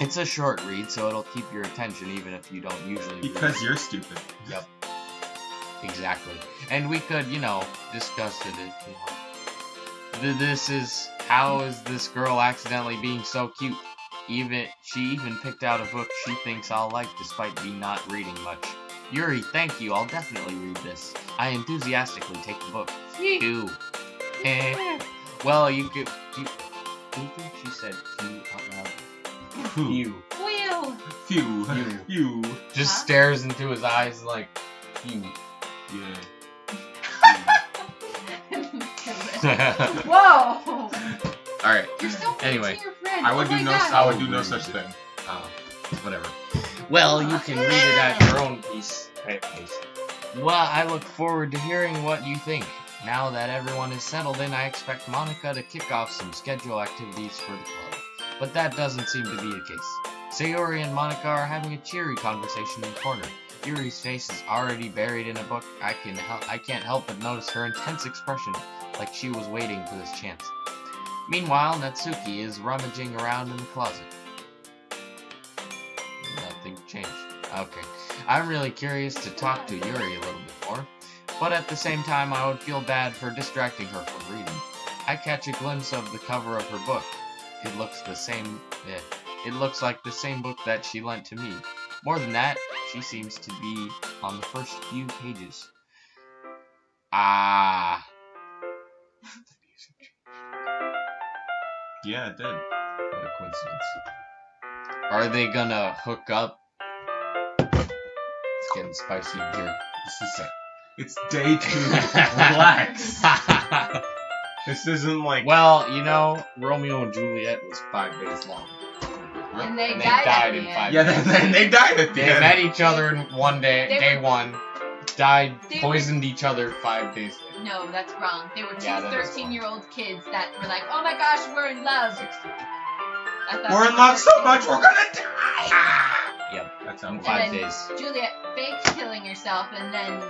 It's a short read, so it'll keep your attention even if you don't usually read. Because you're stupid. Yep. Exactly. And we could, discuss it if you want. This is, how is this girl accidentally being so cute? She even picked out a book she thinks I'll like despite me not reading much. Yuri, thank you, I'll definitely read this. I enthusiastically take the book. Phew. Well, you could... She said phew out loud. Phew. Wheel. Phew. Just stares into his eyes like, phew. Yeah. Whoa. Alright. You're so mean Anyway. to your friend. I would oh do my God. I would do no such thing. Whatever. Well, you can read it at your own pace. Well, I look forward to hearing what you think. Now that everyone is settled in, I expect Monica to kick off some schedule activities for the club. But that doesn't seem to be the case. Sayori and Monica are having a cheery conversation in the corner. Yuri's face is already buried in a book. I can't help but notice her intense expression, like she was waiting for this chance. Meanwhile, Natsuki is rummaging around in the closet. Nothing changed. Okay. I'm really curious to talk to Yuri a little bit more, but at the same time I would feel bad for distracting her from reading. I catch a glimpse of the cover of her book. It looks like the same book that she lent to me. More than that, she seems to be on the first few pages. Ah. Yeah, it did. What a coincidence. Are they gonna hook up? It's getting spicy in here. This is it. It's day 2. Relax. This isn't like... Well, you know, Romeo and Juliet was 5 days long. And they And they died, died at in the 5 end. Yeah, days. they died at the They end. met each other in one day, They day were- 1, died, They were- poisoned each other 5 days later. No, that's wrong. They were two Yeah, that is 13-year-old kids that were like, oh my gosh, we're in love. I thought We're they in were love so 13. much, we're gonna die! Yep, That's in how 5 then- days. Juliet faked killing herself, and then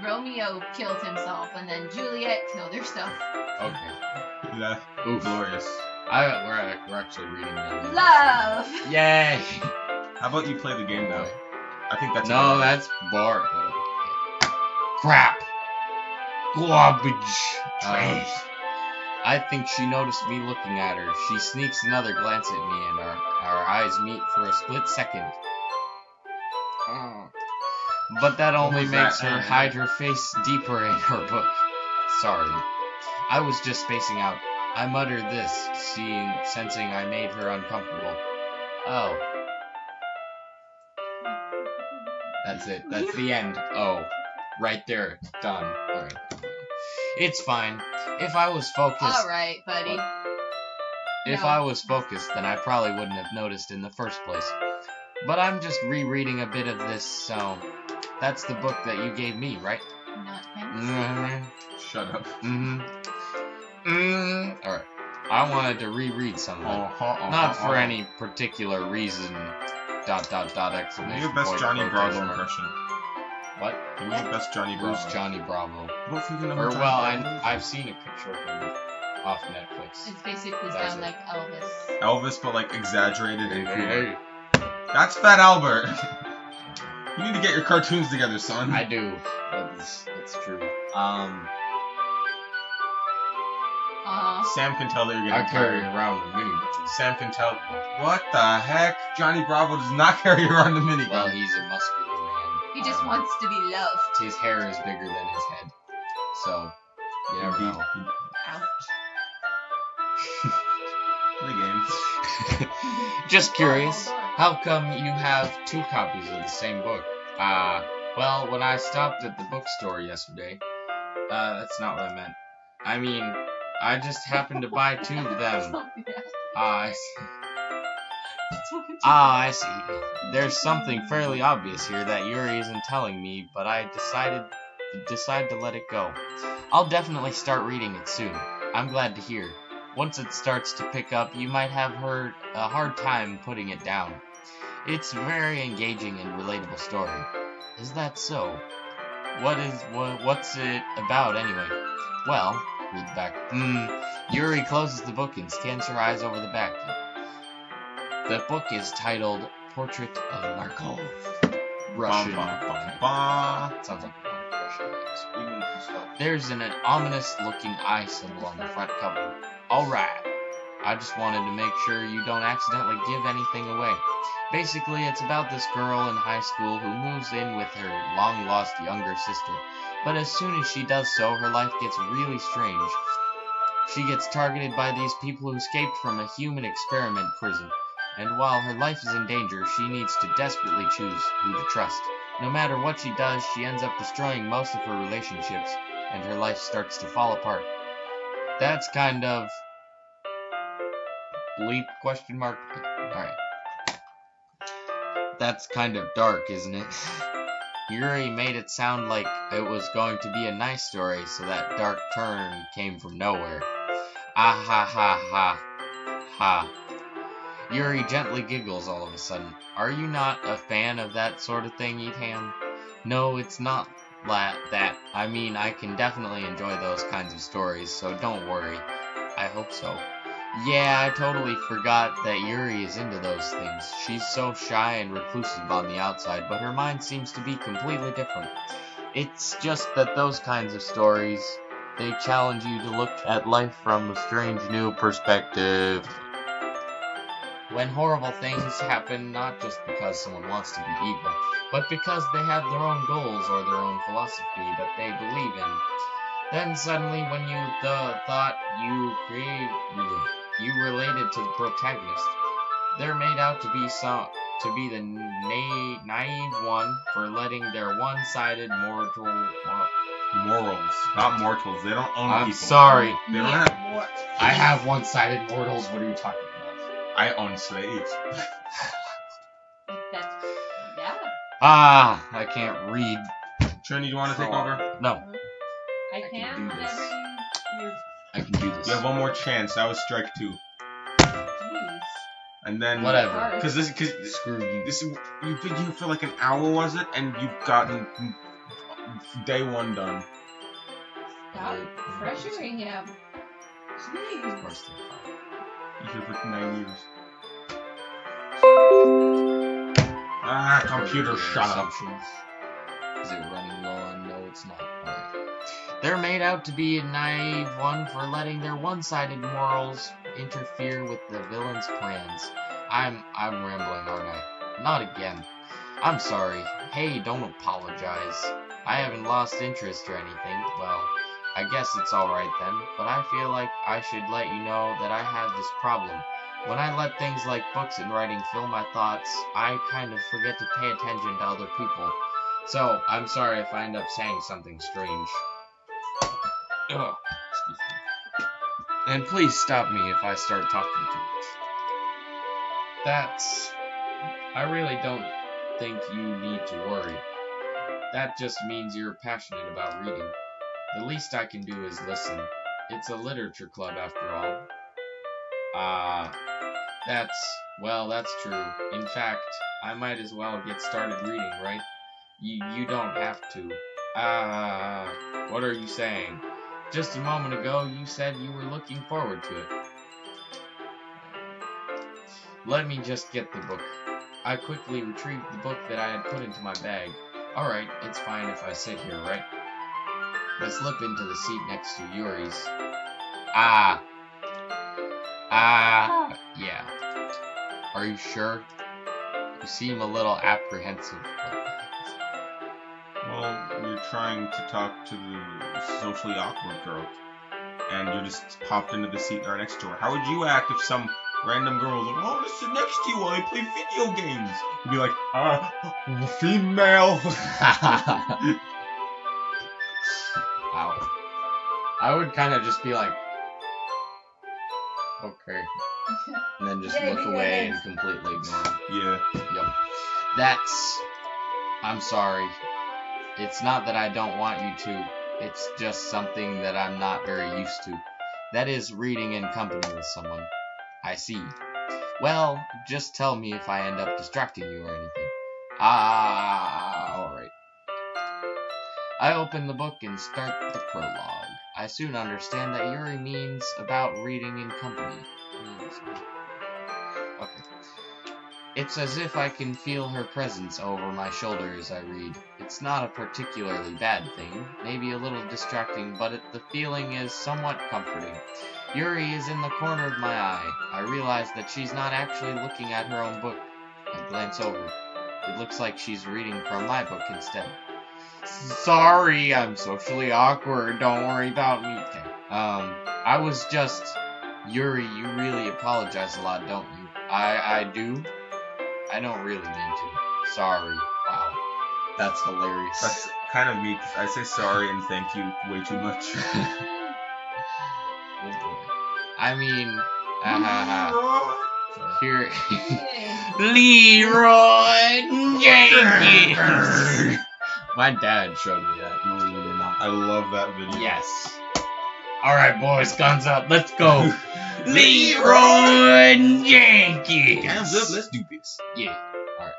Romeo killed himself, and then Juliet killed herself. Okay. Yeah. Ooh, Glorious. we're actually reading that. Love! Yay! How about you play the game now? I think that's No, a good that's boring. Crap. Garbage. Trash. I think she noticed me looking at her. She sneaks another glance at me, and our eyes meet for a split second. But that only was makes that? her hide her face deeper in her book. Sorry. I was just spacing out. I muttered this, sensing I made her uncomfortable. Oh. That's it. That's the end. Oh. Right there. Done. Alright. It's fine. If I was focused... Alright, buddy. If No. I was focused, then I probably wouldn't have noticed in the first place. But I'm just rereading a bit of this, so... That's the book that you gave me, right? Not thanks. Mm-hmm. Shut up. Alright. I wanted to reread some of it. Not for any particular reason. ... exclamation Your best point, Johnny Bravo quotation mark. impression. What? Who's your best Johnny Bravo? Who's Johnny Bravo? What freaking Or, number Johnny well, Bravo? I've seen a picture of him off Netflix. It's basically That's sound it. like Elvis. Elvis, but like exaggerated and cool. Hey. That's Fat Albert. You need to get your cartoons together, son. I do. That's true. Sam can tell that you're I getting carry tired. around the mini. Sam can tell. What the heck? Johnny Bravo does not carry around the minigun. Well, he's a muscular man. He just wants to be loved. His hair is bigger than his head. So, you never know. Ouch. The game. Just curious, how come you have 2 copies of the same book? Well, when I stopped at the bookstore yesterday, that's not what I meant. I mean, I just happened to buy 2 of them. I see. I see. There's something fairly obvious here that Yuri isn't telling me, but I decide to let it go. I'll definitely start reading it soon. I'm glad to hear. Once it starts to pick up, you might have a hard time putting it down. It's a very engaging and relatable story. Is that so? What's it about anyway? Well, read the back. Yuri closes the book and scans her eyes over the back. The book is titled Portrait of Markov. Russian. Sounds like Russian names. There's an ominous looking eye symbol on the front cover. Alright. I just wanted to make sure you don't accidentally give anything away. Basically, it's about this girl in high school who moves in with her long-lost younger sister. But as soon as she does so, her life gets really strange. She gets targeted by these people who escaped from a human experiment prison. And while her life is in danger, she needs to desperately choose who to trust. No matter what she does, she ends up destroying most of her relationships, and her life starts to fall apart. That's kind of... bleep, question mark? Alright. That's kind of dark, isn't it? Yuri made it sound like it was going to be a nice story, so that dark turn came from nowhere. Ah ha ha ha ha. Yuri gently giggles all of a sudden. Are you not a fan of that sort of thing, Eat Ham? No, it's not that. I mean, I can definitely enjoy those kinds of stories, so don't worry. I hope so. Yeah, I totally forgot that Yuri is into those things. She's so shy and reclusive on the outside, but her mind seems to be completely different. It's just that those kinds of stories, they challenge you to look at life from a strange new perspective. When horrible things happen, not just because someone wants to be evil, but because they have their own goals or their own philosophy that they believe in. Then suddenly, when you thought you related to the protagonist, they're made out to be the naive one for letting their one-sided morals, not mortals. They don't own people. I'm sorry. They don't have. I have one-sided mortals. What are you talking about? I own slaves. Yeah. Ah, I can't read. Trini, do you want to take over? No, I can can do whenever this. you. I can do this. You have one more chance. That was strike 2. Jeez. And then Whatever. Because Screw you. you've been here for like an hour, was it? And you've gotten day 1 done. Stop pressuring him. Of Jeez. course they're fine. You're here for 9 years. Computer, shut up. Assumptions. Is it running low on? No, it's not. Alright. They're made out to be a naive one for letting their one-sided morals interfere with the villain's plans. I'm rambling, aren't I? Not again. I'm sorry. Hey, don't apologize. I haven't lost interest or anything. Well, I guess it's alright then, but I feel like I should let you know that I have this problem. When I let things like books and writing fill my thoughts, I kind of forget to pay attention to other people. So, I'm sorry if I end up saying something strange. Oh, excuse me. And please stop me if I start talking too much. I really don't think you need to worry. That just means you're passionate about reading. The least I can do is listen. It's a literature club after all. That's true. In fact, I might as well get started reading, right? You don't have to. What are you saying? Just a moment ago, you said you were looking forward to it. Let me just get the book. I quickly retrieved the book that I had put into my bag. Alright, it's fine if I sit here, right? I slip into the seat next to Yuri's. Yeah. Are you sure? You seem a little apprehensive. Well, you're trying to talk to the socially awkward girl, and you just popped into the seat right next to her. How would you act if some random girl was like, "Oh, I want to sit next to you while I play video games"? You'd be like, female. Wow. I would kind of just be like, okay. And then just look away and completely ignore him. Yeah. Yep. I'm sorry. It's not that I don't want you to. It's just something that I'm not very used to. That is, reading in company with someone. I see. Well, just tell me if I end up distracting you or anything. Alright. I open the book and start the prologue. I soon understand that Yuri means about reading in company. Okay. It's as if I can feel her presence over my shoulder as I read. It's not a particularly bad thing, maybe a little distracting, but the feeling is somewhat comforting. Yuri is in the corner of my eye. I realize that she's not actually looking at her own book. I glance over. It looks like she's reading from my book instead. Sorry, I'm socially awkward. Don't worry about me. Okay. I was just... Yuri, you really apologize a lot, don't you? I do? I don't really mean to. Sorry. Wow. That's hilarious. That's kind of me. I say sorry and thank you way too much. Oh boy. I mean... Sorry. Here, Yay. Leroy Jenkins. My dad showed me that. Believe it or not. I love that video. Yes. All right, boys, guns up. Let's go. Leroy Jenkins. Hands up, let's do this. Yeah. All right.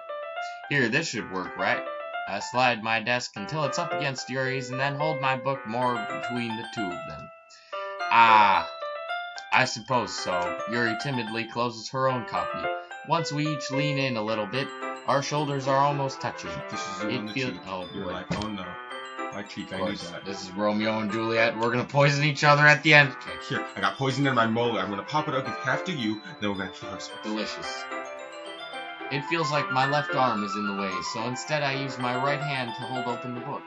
Here, this should work, right? I slide my desk until it's up against Yuri's and then hold my book more between the two of them. Ah, I suppose so. Yuri timidly closes her own copy. Once we each lean in a little bit, our shoulders are almost touching. This is you on the cheek. Oh, You're boy. like, oh no. My cheek, Of I need course, that. this is Romeo and Juliet. We're gonna poison each other at the end. Okay. Here, I got poison in my molar. I'm gonna pop it out, give half to you, then we're gonna kill ourselves. Delicious. It feels like my left arm is in the way, so instead I use my right hand to hold open the book.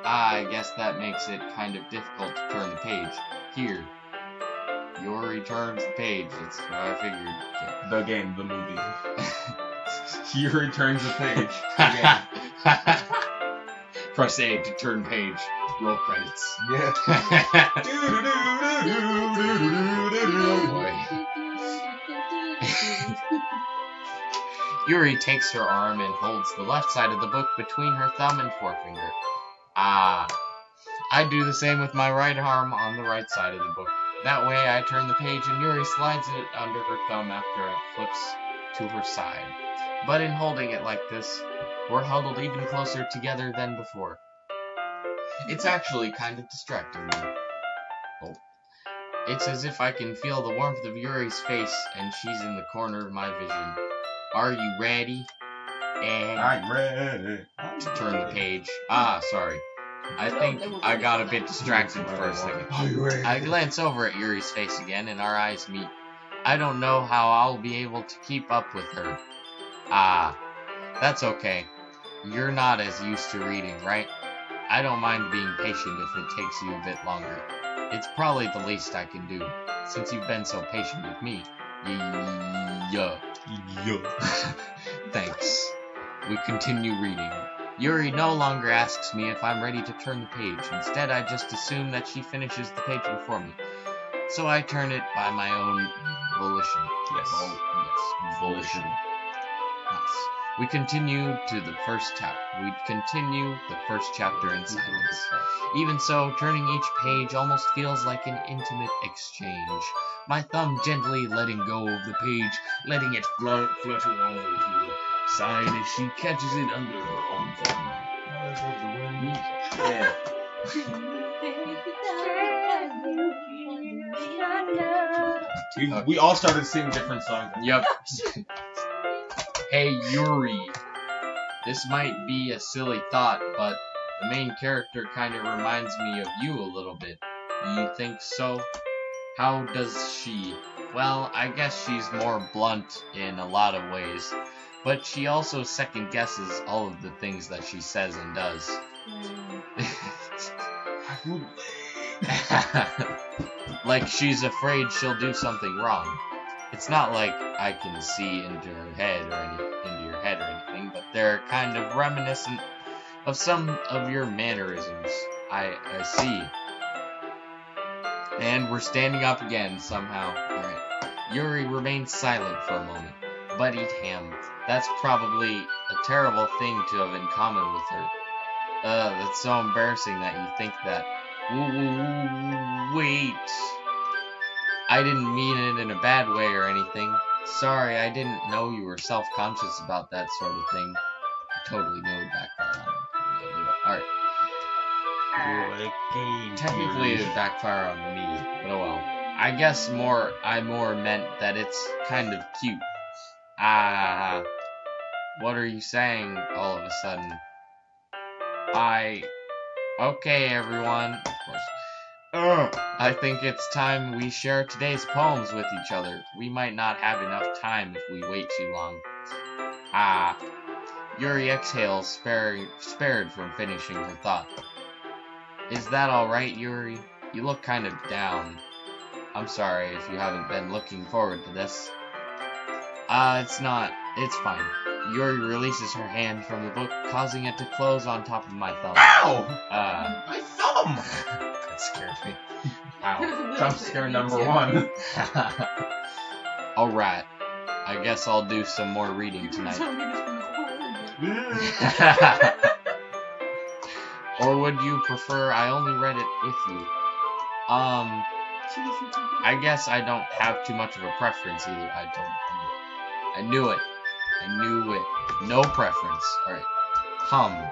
I guess that makes it kind of difficult to turn the page. Here. Yuri turns the page. That's what I figured. Okay. The game, the movie. He returns the page. Again. Press A to turn page. Roll credits. Yeah. Oh boy. Yuri takes her arm and holds the left side of the book between her thumb and forefinger. Ah. I do the same with my right arm on the right side of the book. That way I turn the page and Yuri slides it under her thumb after it flips to her side. But in holding it like this, we're huddled even closer together than before. It's actually kind of distracting me. Oh. It's as if I can feel the warmth of Yuri's face and she's in the corner of my vision. Are you ready? And I'm ready. to turn the page. Ah, sorry. I think I got a bit distracted for a second. Are you ready? I glance over at Yuri's face again and our eyes meet. I don't know how I'll be able to keep up with her. Ah, that's okay. You're not as used to reading, right? I don't mind being patient if it takes you a bit longer. It's probably the least I can do, since you've been so patient with me. Yeah. Thanks. We continue reading. Yuri no longer asks me if I'm ready to turn the page. Instead, I just assume that she finishes the page before me. So I turn it by my own volition. Yes. Yes, volition. Yes. We continue the first chapter in silence. Even so, turning each page almost feels like an intimate exchange. My thumb gently letting go of the page, letting it flutter over to the side as she catches it under her own thumb. Yeah. We all started singing different songs. Yep. Hey, Yuri. This might be a silly thought, but the main character kind of reminds me of you a little bit. You think so? How does she? Well, I guess she's more blunt in a lot of ways, but she also second guesses all of the things that she says and does. Like she's afraid she'll do something wrong. It's not like I can see into her head or into your head or anything, but they're kind of reminiscent of some of your mannerisms. I see. And we're standing up again somehow. Alright. Yuri remains silent for a moment. But eat ham. That's probably a terrible thing to have in common with her. That's so embarrassing that you think that. Wait. I didn't mean it in a bad way or anything. Sorry, I didn't know you were self-conscious about that sort of thing. I totally knew it backfired on me. Alright. Technically it backfired on me, but oh well. I guess I more meant that it's kind of cute. What are you saying all of a sudden? Okay, everyone. Of course. I think it's time we share today's poems with each other. We might not have enough time if we wait too long. Yuri exhales, spared from finishing her thought. Is that alright, Yuri? You look kind of down. I'm sorry if you haven't been looking forward to this. It's not. It's fine. Yuri releases her hand from the book, causing it to close on top of my thumb. Ow! My thumb! That scared me. Ow. Jump scare number one. Alright. I guess I'll do some more reading tonight. Or would you prefer I only read it with you? I guess I don't have too much of a preference either. I knew it. No preference. Alright. Humph.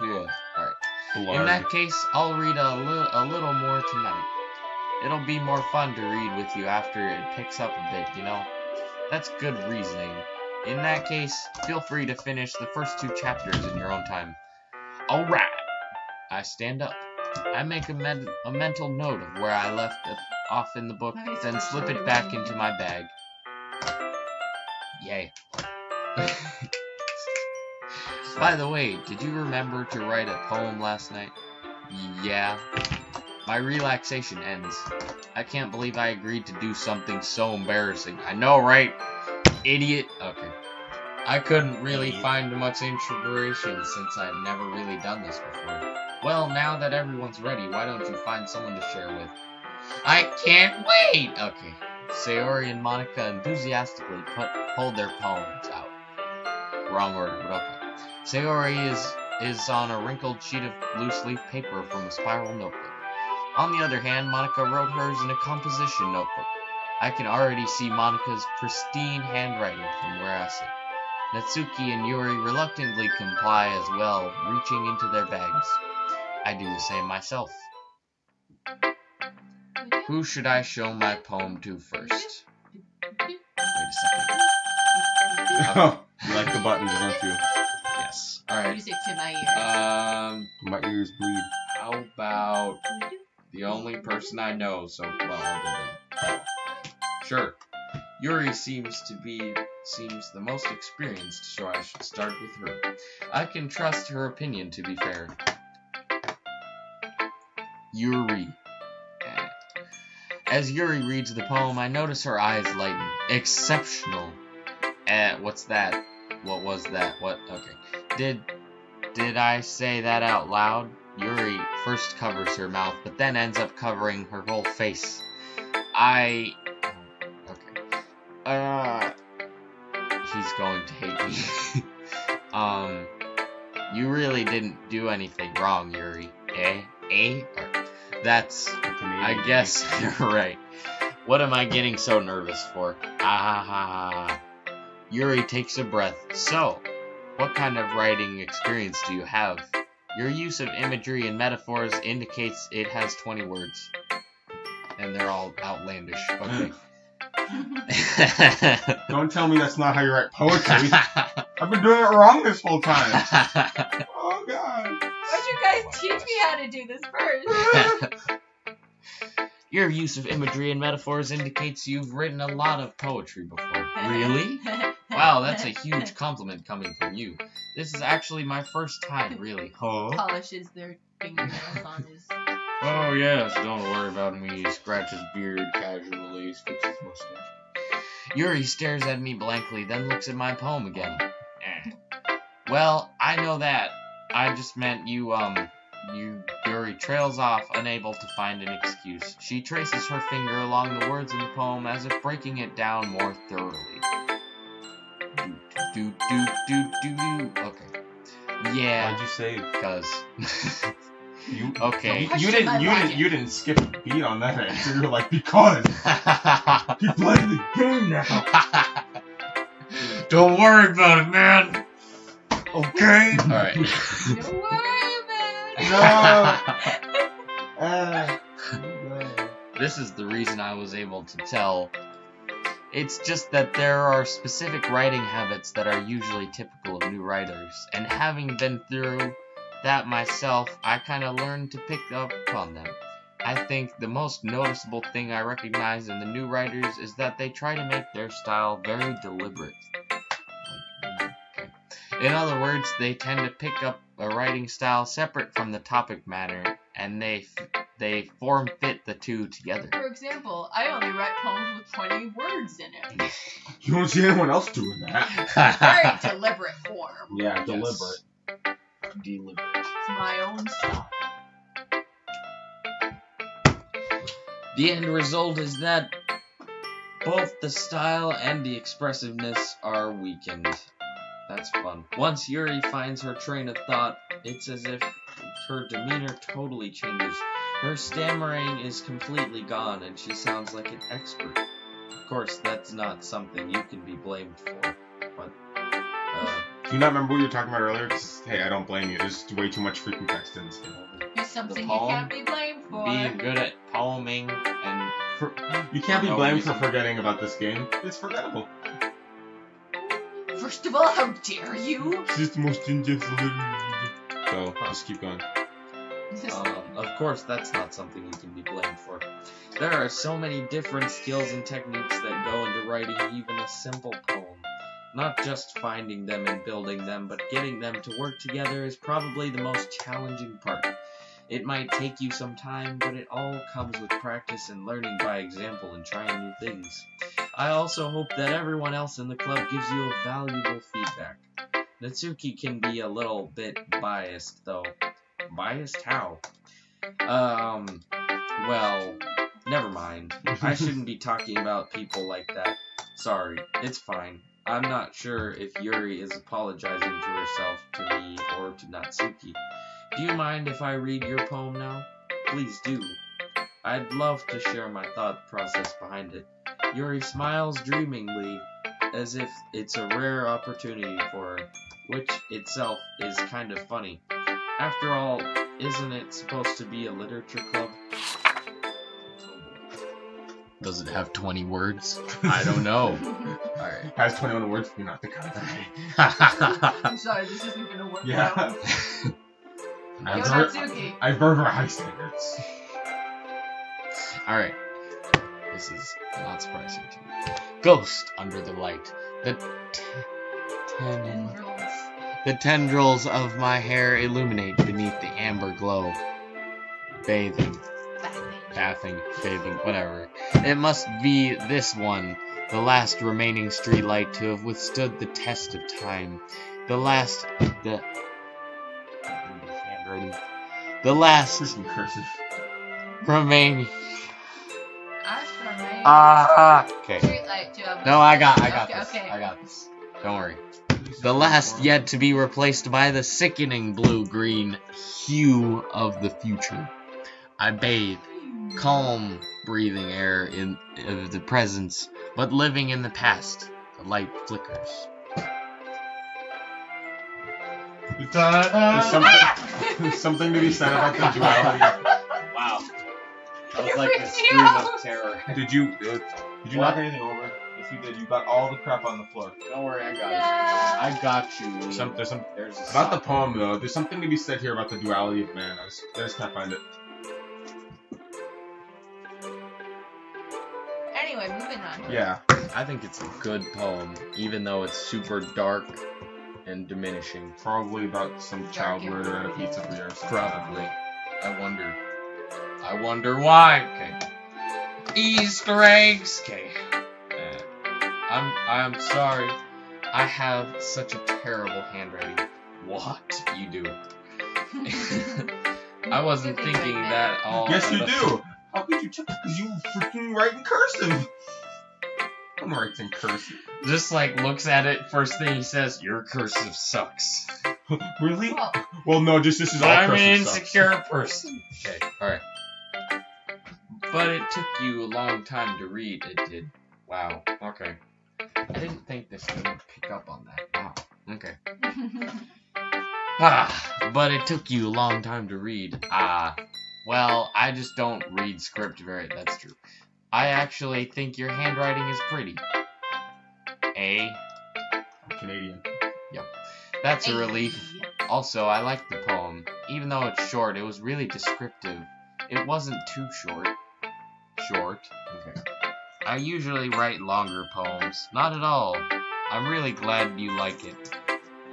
Yeah, alright. In that case, I'll read a little more tonight. It'll be more fun to read with you after it picks up a bit, you know? That's good reasoning. In that case, feel free to finish the first 2 chapters in your own time. Alright. I stand up. I make a mental note of where I left it off in the book, then slip it back into my bag. Yay. By the way, did you remember to write a poem last night? Yeah. My relaxation ends. I can't believe I agreed to do something so embarrassing. I know, right? Idiot. Okay. I couldn't really find much inspiration since I've never really done this before. Well, now that everyone's ready, why don't you find someone to share with? I can't wait! Okay. Sayori and Monica enthusiastically pulled their poems out. Wrong order, but okay. Sayori is on a wrinkled sheet of loose-leaf paper from a spiral notebook. On the other hand, Monica wrote hers in a composition notebook. I can already see Monica's pristine handwriting from where I sit. Natsuki and Yuri reluctantly comply as well, reaching into their bags. I do the same myself. Who should I show my poem to first? Wait a second. Oh, you like the buttons, don't you? Yes. Alright. Music to my ears. My ears bleed. How about the only person I know so well other than Sure. Yuri seems the most experienced, so I should start with her. I can trust her opinion, to be fair. Yuri. As Yuri reads the poem, I notice her eyes lighten. Exceptional. What's that? What was that? What? Okay. Did I say that out loud? Yuri first covers her mouth, but then ends up covering her whole face. Okay. He's going to hate me. You really didn't do anything wrong, Yuri. That's... I guess you're right. What am I getting so nervous for? Yuri takes a breath. So, what kind of writing experience do you have? Your use of imagery and metaphors indicates it has 20 words. And they're all outlandish. Okay. Don't tell me that's not how you write poetry. I've been doing it wrong this whole time. Oh, God. Why'd you guys teach me how to do this first? Your use of imagery and metaphors indicates you've written a lot of poetry before. Really? Wow, that's a huge compliment coming from you. This is actually my first time, really. Huh? Polishes their fingernails on his... Oh, yes, don't worry about me. He scratches beard casually, sticks his mustache. Yuri stares at me blankly, then looks at my poem again. Well, I know that. I just meant Yuri trails off, unable to find an excuse. She traces her finger along the words in the poem as if breaking it down more thoroughly. Okay. Yeah. Why'd you say? Because. Okay. You didn't skip a beat on that answer. You're like, because you're playing the game now. Don't worry about it, man. Okay. All right. Don't worry about it. No. This is the reason I was able to tell. It's just that there are specific writing habits that are usually typical of new writers, and having been through that myself, I kind of learned to pick up on them. I think the most noticeable thing I recognize in the new writers is that they try to make their style very deliberate. In other words, they tend to pick up a writing style separate from the topic matter, and they form fit the two together. For example, I only write poems with 20 words in it. You don't see anyone else doing that. Very deliberate form. Yeah, deliberate. Deliberate. It's my own style. The end result is that Both the style and the expressiveness are weakened. That's fun. Once Yuri finds her train of thought, it's as if her demeanor totally changes. Her stammering is completely gone, and she sounds like an expert. Of course, that's not something you can be blamed for, but, Do you not remember what you were talking about earlier? 'Cause, hey, I don't blame you. There's way too much freaking text in this game. It's something you poem, can't be blamed for. Being good at poeming and You can't be No blamed reason. for forgetting about this game. It's forgettable. First of all, how dare you? It's just the most in-depth. So, just keep going. of course, that's not something you can be blamed for. There are so many different skills and techniques that go into writing even a simple poem. Not just finding them and building them, but getting them to work together is probably the most challenging part. It might take you some time, but it all comes with practice and learning by example and trying new things. I also hope that everyone else in the club gives you a valuable feedback. Natsuki can be a little bit biased, though. Biased? How? Well, never mind. I shouldn't be talking about people like that. Sorry, it's fine. I'm not sure if Yuri is apologizing to herself, to me, or to Natsuki. Do you mind if I read your poem now? Please do. I'd love to share my thought process behind it. Yuri smiles dreamingly, as if it's a rare opportunity for her, which itself is kind of funny. After all, isn't it supposed to be a literature club? does it have 20 words? I don't know. Alright. Has 21 words. You're not the kind of guy. I'm sorry, this isn't gonna work Yeah. out. I Yo, ver- Natsuki. I ver high standards. Alright. This is not surprising to me. Ghost under the light. The tendrils of my hair illuminate beneath the amber glow. Bathing, whatever. It must be this one, the last remaining streetlight to have withstood the test of time. The last Freaking cursive. remaining. Okay. Streetlight to No, I got Okay, this. okay. I got this. Don't worry. The last yet to be replaced by the sickening blue-green hue of the future. I bathe, calm, breathing air of the presence, but living in the past. The light flickers. There's something to be said about the duality. Wow. That was It like a freaks me scream out. of terror. Did you knock anything over? If you did, you got all the crap on the floor. Don't worry, I got it. Yeah. I got you. There's some There's a about the sock. poem though. There's something to be said here about the duality of man. I just can't find it. Anyway, moving on. Yeah. I think it's a good poem, even though it's super dark and diminishing. Probably about some child Dark murder at a and pizzeria or something. Probably. I wonder why. Okay. Easter eggs. Okay. I'm sorry. I have such a terrible handwriting. What you do? I wasn't You can thinking write that all. Yes, you of the- do. How could you check? Because you freaking write in cursive. I'm writing in cursive. Just like looks at it. First thing he says, "Your cursive sucks." Really? Well, Well, no. This is all I'm cursive an stuff. insecure person. Okay, alright. But it took you a long time to read, it did. Wow, okay. I didn't think this thing would pick up on that. Wow, okay. But it took you a long time to read. Well, I just don't read script that's true. I actually think your handwriting is pretty. Canadian. That's a relief. Also, I like the poem. Even though it's short, it was really descriptive. It wasn't too short. Short? Okay. I usually write longer poems. Not at all. I'm really glad you like it.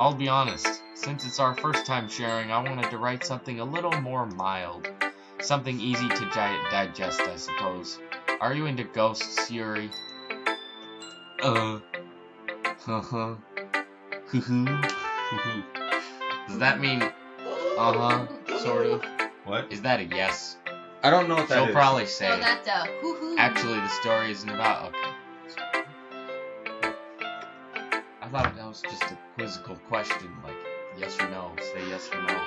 I'll be honest, since it's our first time sharing, I wanted to write something a little more mild. Something easy to digest, I suppose. Are you into ghosts, Yuri? Hoo-hoo. Does that mean, sort of? What? Is that a yes? I don't know what that She'll is. probably So say, that's a hoo-hoo. actually the story isn't about, okay. thought that was just a quizzical question, like yes or no. Say yes or no.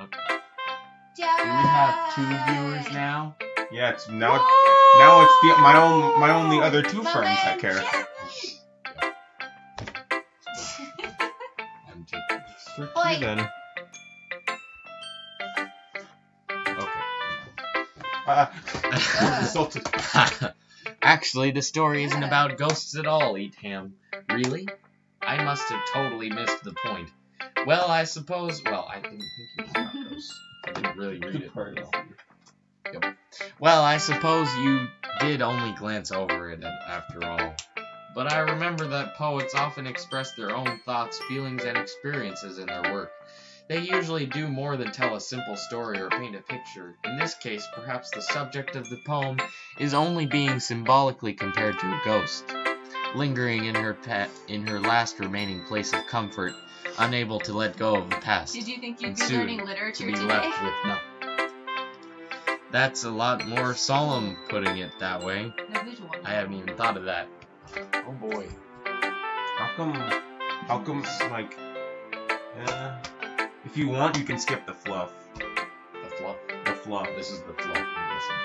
Okay. Do we have 2 viewers now? Yeah, it's now it's the my only other 2 friends that care. I'm taking this. For 2 Oi. then. Okay. Insulted. Actually, the story isn't about ghosts at all, Eat Ham. Really? I must have totally missed the point. Well, I suppose. Well, I didn't think it was about ghosts. I didn't really read it. Yep. Well, I suppose you did only glance over it after all. But I remember that poets often express their own thoughts, feelings, and experiences in their work. They usually do more than tell a simple story or paint a picture. In this case, perhaps the subject of the poem is only being symbolically compared to a ghost, lingering in her last remaining place of comfort, unable to let go of the past. Did you think you'd And be soon learning to literature be today? left with nothing. That's a lot more solemn putting it that way. The visual. I haven't even thought of that. Oh boy. How come, like, if you want, you can skip the fluff. The fluff. The fluff. This is the fluff. I'm guessing.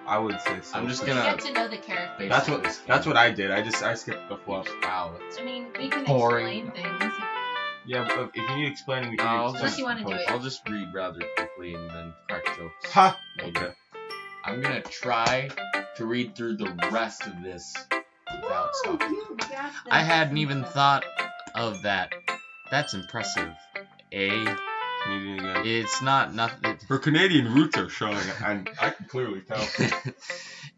I would say so. I'm just You gonna. get to know the characters. That's what I did. I skipped the fluff. Wow. I mean, we can Boring. explain things. Yeah, but if you need explaining, we No, can Unless you want to do it. I'll just read rather quickly and then crack jokes. Ha! Maybe. Okay. I'm gonna try to read through the rest of this without stopping. I hadn't even thought of that. That's impressive. Canadian again. It's not nothing. Her Canadian roots are showing, and I can clearly tell.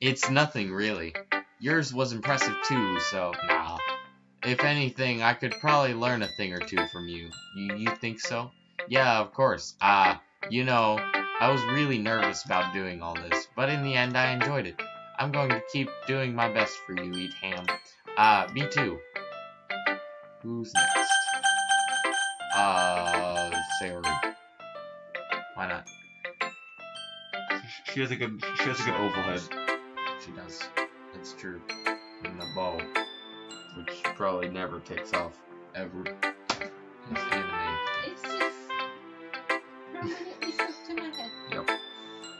It's nothing really. Yours was impressive too, so nah. If anything, I could probably learn a thing or two from you. You think so? Yeah, of course. You know, I was really nervous about doing all this, but in the end I enjoyed it. I'm going to keep doing my best for you, Eat Ham. Me too. Who's next? Sayori. Why not? She has a good oval head. She does. It's true. And the bow, which probably never takes off, ever. It's anime. It's just permanently stuck to my head. Yep.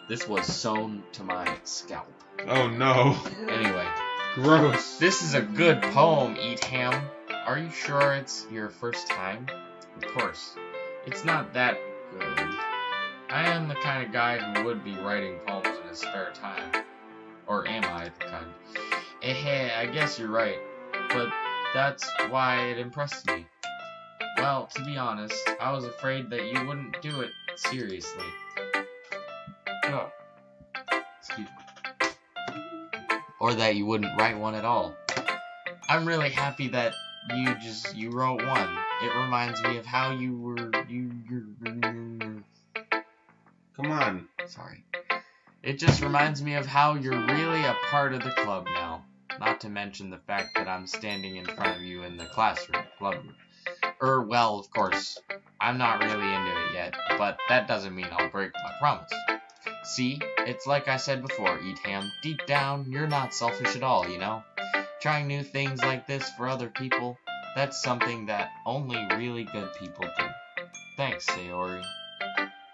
This was sewn to my scalp. Oh no. Anyway, Gross. this is a good poem, Eat Ham. Are you sure it's your first time? Of course. It's not that good. I am the kind of guy who would be writing poems in his spare time. Or am I the kind? I guess you're right. But that's why it impressed me. Well, to be honest, I was afraid that you wouldn't do it seriously. Oh. Excuse me. Or that you wouldn't write one at all. I'm really happy that you wrote one. It reminds me of how you were, Come on. sorry. It just reminds me of how you're really a part of the club now. Not to mention the fact that I'm standing in front of you in the classroom, club room. Well, of course, I'm not really into it yet, but that doesn't mean I'll break my promise. See, it's like I said before, Eat Ham. Deep down, you're not selfish at all, you know? Trying new things like this for other people, that's something that only really good people do. Thanks, Sayori.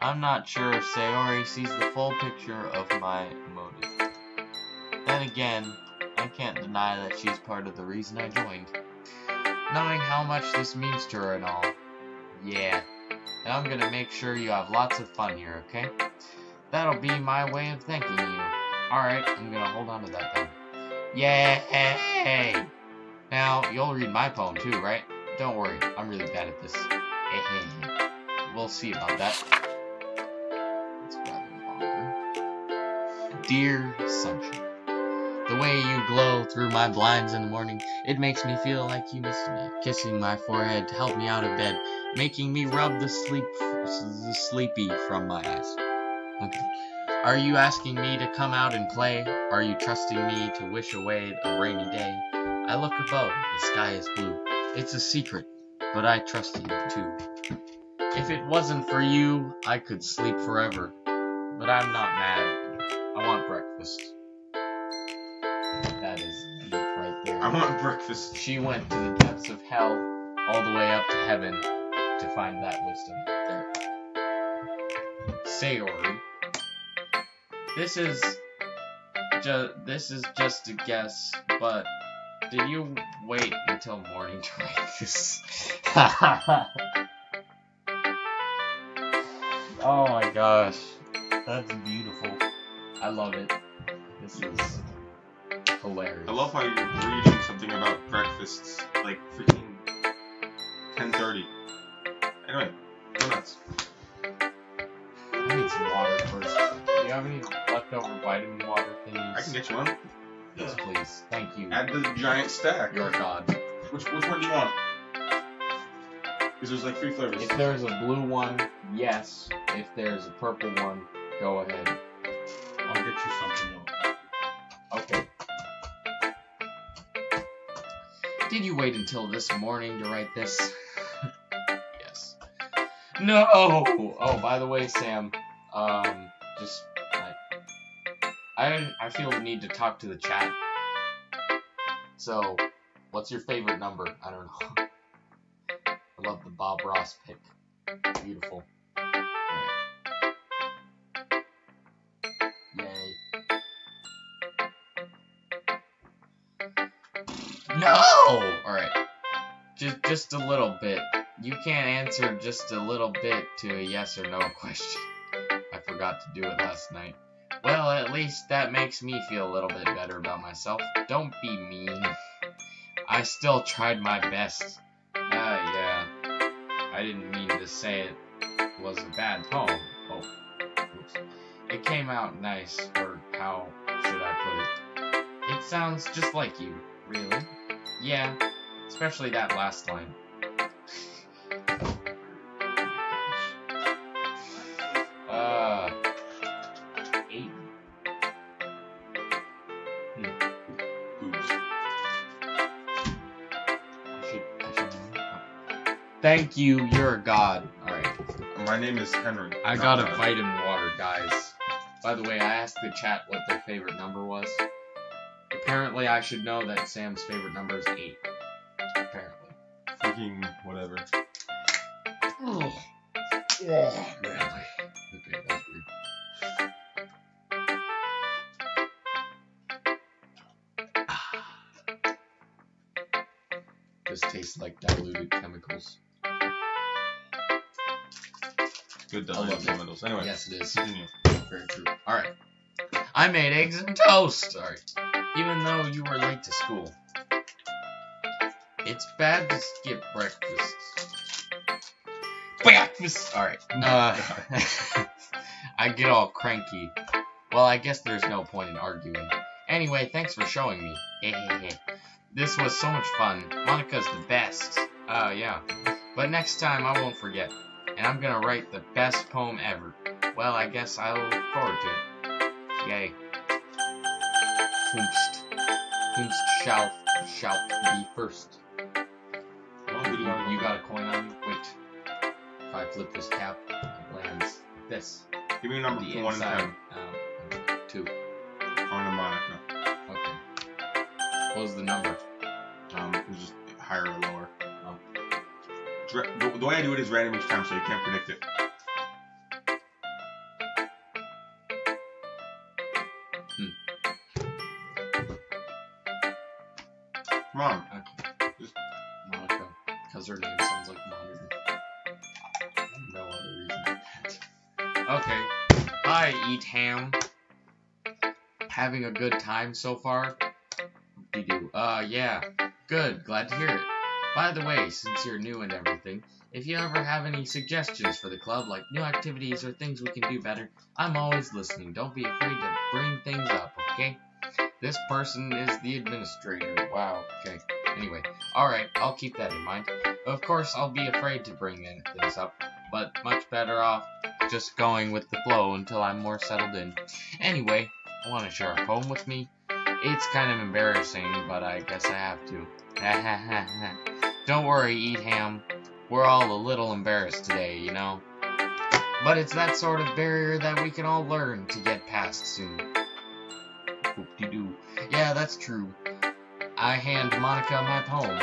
I'm not sure if Sayori sees the full picture of my motive. Then again, I can't deny that she's part of the reason I joined. Knowing how much this means to her and all. Yeah, and I'm gonna make sure you have lots of fun here, okay? That'll be my way of thanking you. Alright, I'm gonna hold on to that then. Yay! Now, you'll read my poem too, right? Don't worry, I'm really bad at this. We'll see about that. It's rather longer. Dear Sunshine, the way you glow through my blinds in the morning, it makes me feel like you missed me. Kissing my forehead to help me out of bed, making me rub the sleepy from my eyes. Okay. Are you asking me to come out and play? Are you trusting me to wish away a rainy day? I look above, the sky is blue. It's a secret, but I trust you too. If it wasn't for you, I could sleep forever. But I'm not mad. I want breakfast. That is deep right there. I want breakfast. She went to the depths of hell, all the way up to heaven, to find that wisdom there. Sayori. This is just a guess, but did you wait until morning to write this? Oh my gosh. That's beautiful. I love it. This is hilarious. I love how you're reading something about breakfasts like freaking 10:30. Anyway, go nuts. I need some water first. Do you have any leftover vitamin water, please? I can get you one. Yes, please. Thank you. Add the giant stack. You're a god. Which one do you want? Because there's like 3 flavors. If there's a blue one, yes. If there's a purple one, go ahead. I'll get you something else. Okay. Did you wait until this morning to write this? Yes. No! Oh, by the way, Sam, I feel the need to talk to the chat. So, what's your favorite number? I don't know. I love the Bob Ross pick. Beautiful. Yay. No! Alright. Just a little bit. You can't answer just a little bit to a yes or no question. I forgot to do it last night. Well, at least that makes me feel a little bit better about myself. Don't be mean. I still tried my best. Yeah. I didn't mean to say it was a bad poem. Oh, oops. It came out nice, or how should I put it? It sounds just like you, really. Yeah, especially that last line. 8. Thank you, you're a god. Alright. My name is Henry. I got a vitamin water, guys. By the way, I asked the chat what their favorite number was. Apparently, I should know that Sam's favorite number is 8. Apparently. Freaking whatever. Oh, man. Okay, that's weird. This tastes like diluted chemicals. Good I love diluted it. chemicals. Anyway, Yes, it is. continue. Very true. Alright. I made eggs and toast! Alright. Even though you were late to school. It's bad to skip breakfast. Breakfast! Alright. I get all cranky. Well, I guess there's no point in arguing. Anyway, thanks for showing me. This was so much fun. Monica's the best. Yeah. But next time I won't forget. And I'm gonna write the best poem ever. Well, I guess I'll look forward to it. Yay. Whomst shall be first. You got a coin on you? Wait. If I flip this cap, it lands like this. Give me a number The from 1 to 10. inside. 2. On the Monica. Okay. What was the number? It's just higher or lower. The way I do it is random each time, so you can't predict it. Come on. Okay. Just Monica. Because her name sounds like monitor. No other reason. Okay. Hi, Eat Ham. Having a good time so far? You do. Yeah. Good. Glad to hear it. By the way, since you're new and everything, if you ever have any suggestions for the club, like new activities or things we can do better, I'm always listening. Don't be afraid to bring things up, okay? This person is the administrator. Wow, okay. Anyway, alright, I'll keep that in mind. Of course, I'll be afraid to bring things up, but much better off just going with the flow until I'm more settled in. Anyway, I want to share a poem with me. It's kind of embarrassing, but I guess I have to. Don't worry, Eat Ham. We're all a little embarrassed today, you know? But it's that sort of barrier that we can all learn to get past soon. Whoop-de-doo. Yeah, that's true. I hand Monica my poem.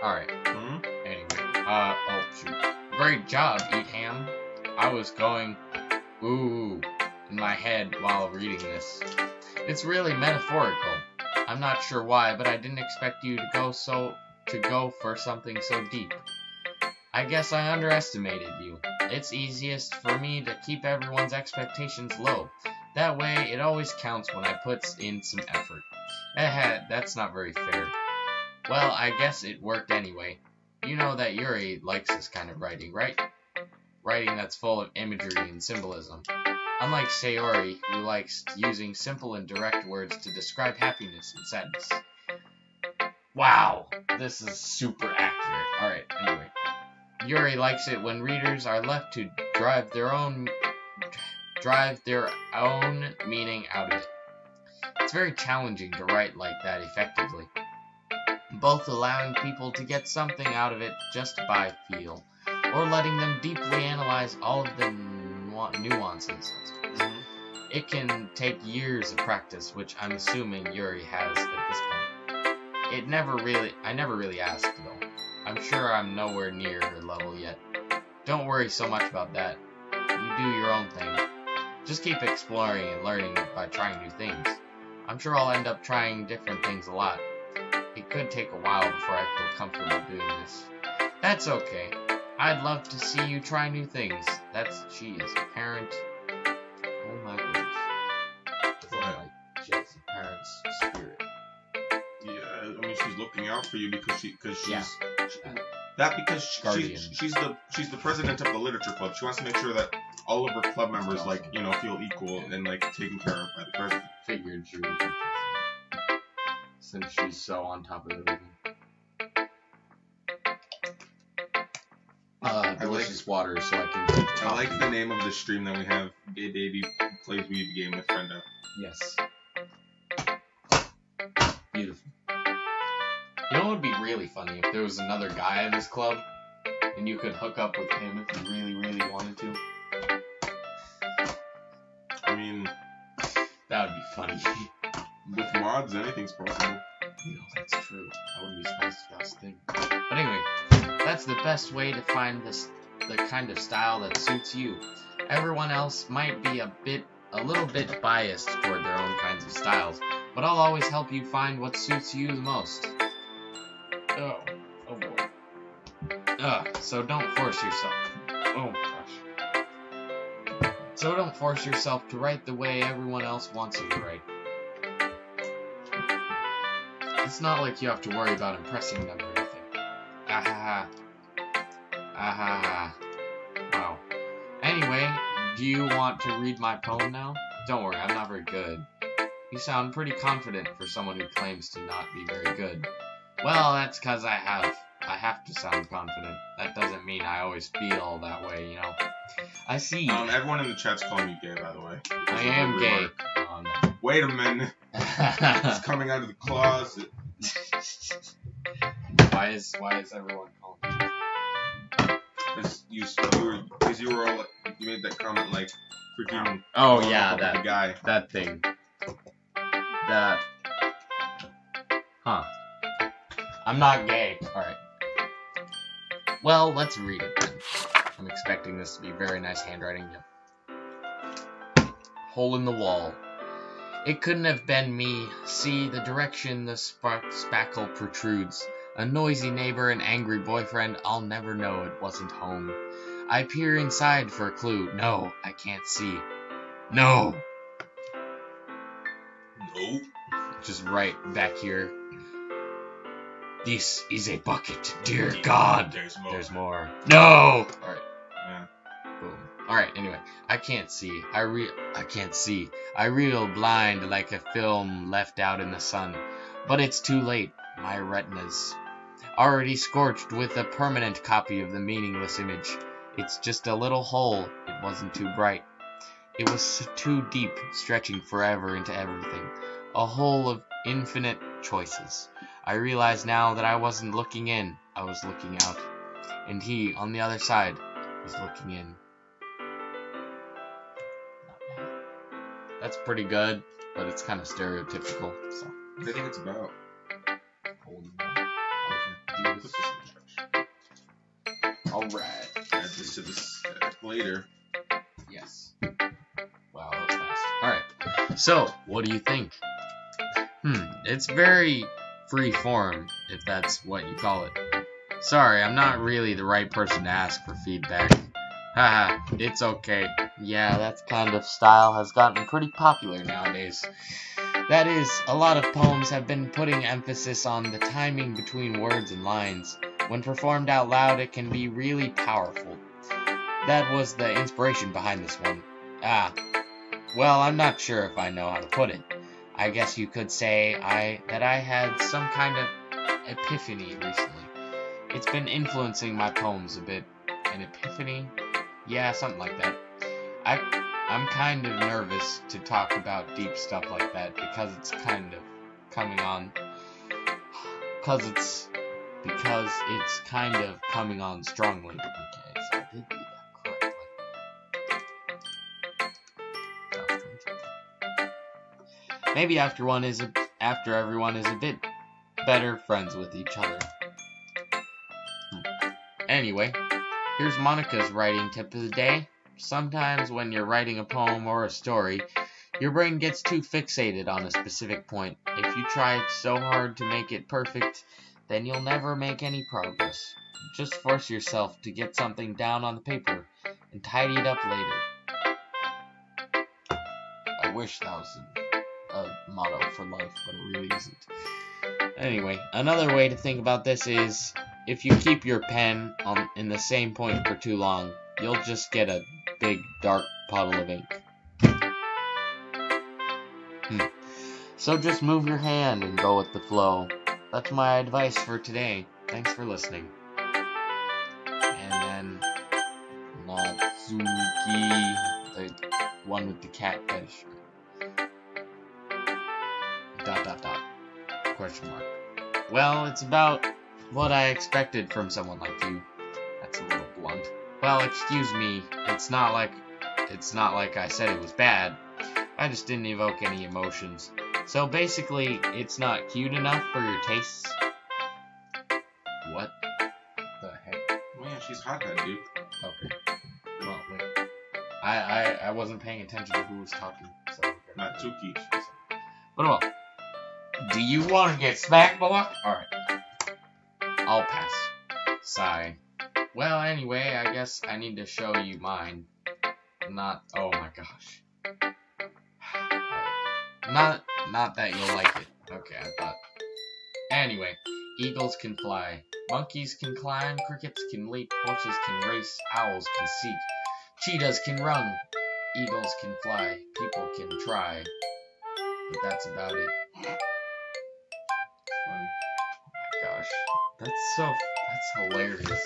Alright. Anyway. Oh, shoot. Great job, Eat Ham. I was going, ooh, in my head while reading this. It's really metaphorical. I'm not sure why, but I didn't expect you to go for something so deep. I guess I underestimated you. It's easiest for me to keep everyone's expectations low. That way, it always counts when I put in some effort. That's not very fair. Well, I guess it worked anyway. You know that Yuri likes this kind of writing, right? Writing that's full of imagery and symbolism. Unlike Sayori, who likes using simple and direct words to describe happiness and sadness. Wow, this is super accurate. Alright, anyway. Yuri likes it when readers are left to drive their own meaning out of it. It's very challenging to write like that effectively, both allowing people to get something out of it just by feel, or letting them deeply analyze all of the nuances. It can take years of practice, which I'm assuming Yuri has at this point. I never really asked though. I'm sure I'm nowhere near her level yet. Don't worry so much about that. You do your own thing. Just keep exploring and learning by trying new things. I'm sure I'll end up trying different things a lot. It could take a while before I feel comfortable doing this. That's okay. I'd love to see you try new things. She is a parent. Oh my goodness. She has a parent's spirit. Yeah, I mean she's looking out for you because she's the president of the literature club. She wants to make sure that all of her club members feel equal and taken care of by the president. Figured she would be since she's so on top of everything. Delicious water so I can drink coffee. I like the name of the stream that we have. Gay Baby plays weeb game with friendo. Yes. Beautiful. You know what would be really funny if there was another guy in this club and you could hook up with him if you really, really wanted to? I mean, that would be funny. With mods, anything's possible. You know, that's true. That wouldn't be supposed to best thing. But anyway, that's the best way to find the kind of style that suits you. Everyone else might be a little bit biased toward their own kinds of styles, but I'll always help you find what suits you the most. Oh boy. So don't force yourself. Oh gosh. So don't force yourself to write the way everyone else wants you to write. It's not like you have to worry about impressing them or anything. Wow. Anyway, do you want to read my poem now? Don't worry, I'm not very good. You sound pretty confident for someone who claims to not be very good. Well, that's because I have to sound confident. That doesn't mean I always feel that way, you know. I see. Everyone in the chat's calling you gay, by the way. I am gay. Wait a minute. It's coming out of the closet. Why is everyone calling me? Because you were all you made that comment freaking. Oh yeah, that guy. That thing. I'm not gay. Alright. Well, let's read it then. I'm expecting this to be very nice handwriting. Yep. Hole in the wall. It couldn't have been me. See the direction the spackle protrudes. A noisy neighbor, an angry boyfriend. I'll never know it wasn't home. I peer inside for a clue. No, I can't see. No. No. Just right back here. This is a bucket. Dear God. There's more. No. All right. Yeah. Boom. All right. Anyway, I can't see. I can't see. I reel blind like a film left out in the sun. But it's too late. My retina's already scorched with a permanent copy of the meaningless image. It's just a little hole. It wasn't too bright. It was too deep, stretching forever into everything. A hole of infinite choices. I realize now that I wasn't looking in. I was looking out. And he, on the other side, was looking in. That's pretty good, but it's kind of stereotypical. So. I think it's about. Okay. Put this in the trash. Alright. Add this to this later. Yes. Wow, that was fast. Alright. So, what do you think? It's very free form, if that's what you call it. Sorry, I'm not really the right person to ask for feedback. Haha, it's okay. Yeah, that kind of style has gotten pretty popular nowadays. That is, a lot of poems have been putting emphasis on the timing between words and lines. When performed out loud, it can be really powerful. That was the inspiration behind this one. Well, I'm not sure if I know how to put it. I guess you could say that I had some kind of epiphany recently. It's been influencing my poems a bit. An epiphany? Yeah, something like that. I'm kind of nervous to talk about deep stuff like that because it's kind of coming on. Because it's kind of coming on strongly. Okay, so I did do that correctly. Maybe after everyone is a bit better friends with each other. Anyway, here's Monica's writing tip of the day. Sometimes when you're writing a poem or a story, your brain gets too fixated on a specific point. If you try so hard to make it perfect, then you'll never make any progress. Just force yourself to get something down on the paper and tidy it up later. I wish that was a motto for life, but it really isn't. Anyway, another way to think about this is, if you keep your pen in the same point for too long, you'll just get a big dark puddle of ink. So just move your hand and go with the flow. That's my advice for today. Thanks for listening. And then Natsuki, the one with the cat fetish. ... Question mark. Well, it's about what I expected from someone like you. That's a little blunt. Well, excuse me. It's not like I said it was bad. I just didn't evoke any emotions. So basically, it's not cute enough for your tastes. What the heck? Oh yeah, she's hothead, dude. Okay. Well, wait. I wasn't paying attention to who was talking. So Natsuki. But well, do you want to get smacked, boy? Alright. I'll pass. Sigh. Well, anyway, I guess I need to show you mine. Oh my gosh. Not that you'll like it. Okay, I thought. Anyway, eagles can fly. Monkeys can climb. Crickets can leap. Horses can race. Owls can seek. Cheetahs can run. Eagles can fly. People can try. But that's about it. Funny. Oh my gosh. That's hilarious.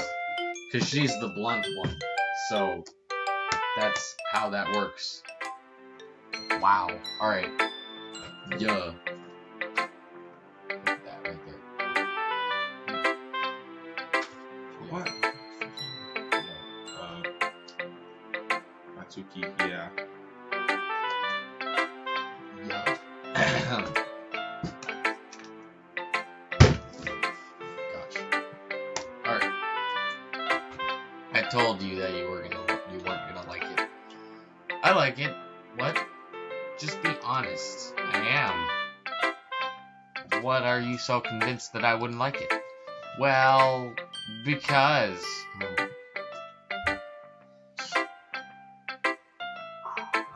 Because she's the blunt one. So, that's how that works. Wow. Alright. Yeah. Look at that right there. What? Natsuki, yeah. Yeah. Gosh. Alright. I told you that you weren't gonna like it. I like it. What? Just be honest. I am. What are you so convinced that I wouldn't like it? Well, because...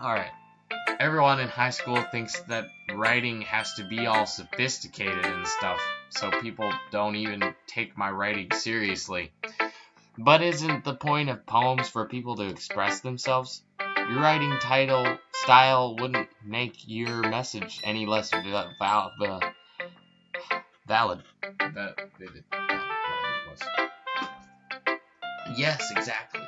Alright. Everyone in high school thinks that writing has to be all sophisticated and stuff, so people don't even take my writing seriously. But isn't the point of poems for people to express themselves? Your writing style wouldn't make your message any less valid. Yes, exactly.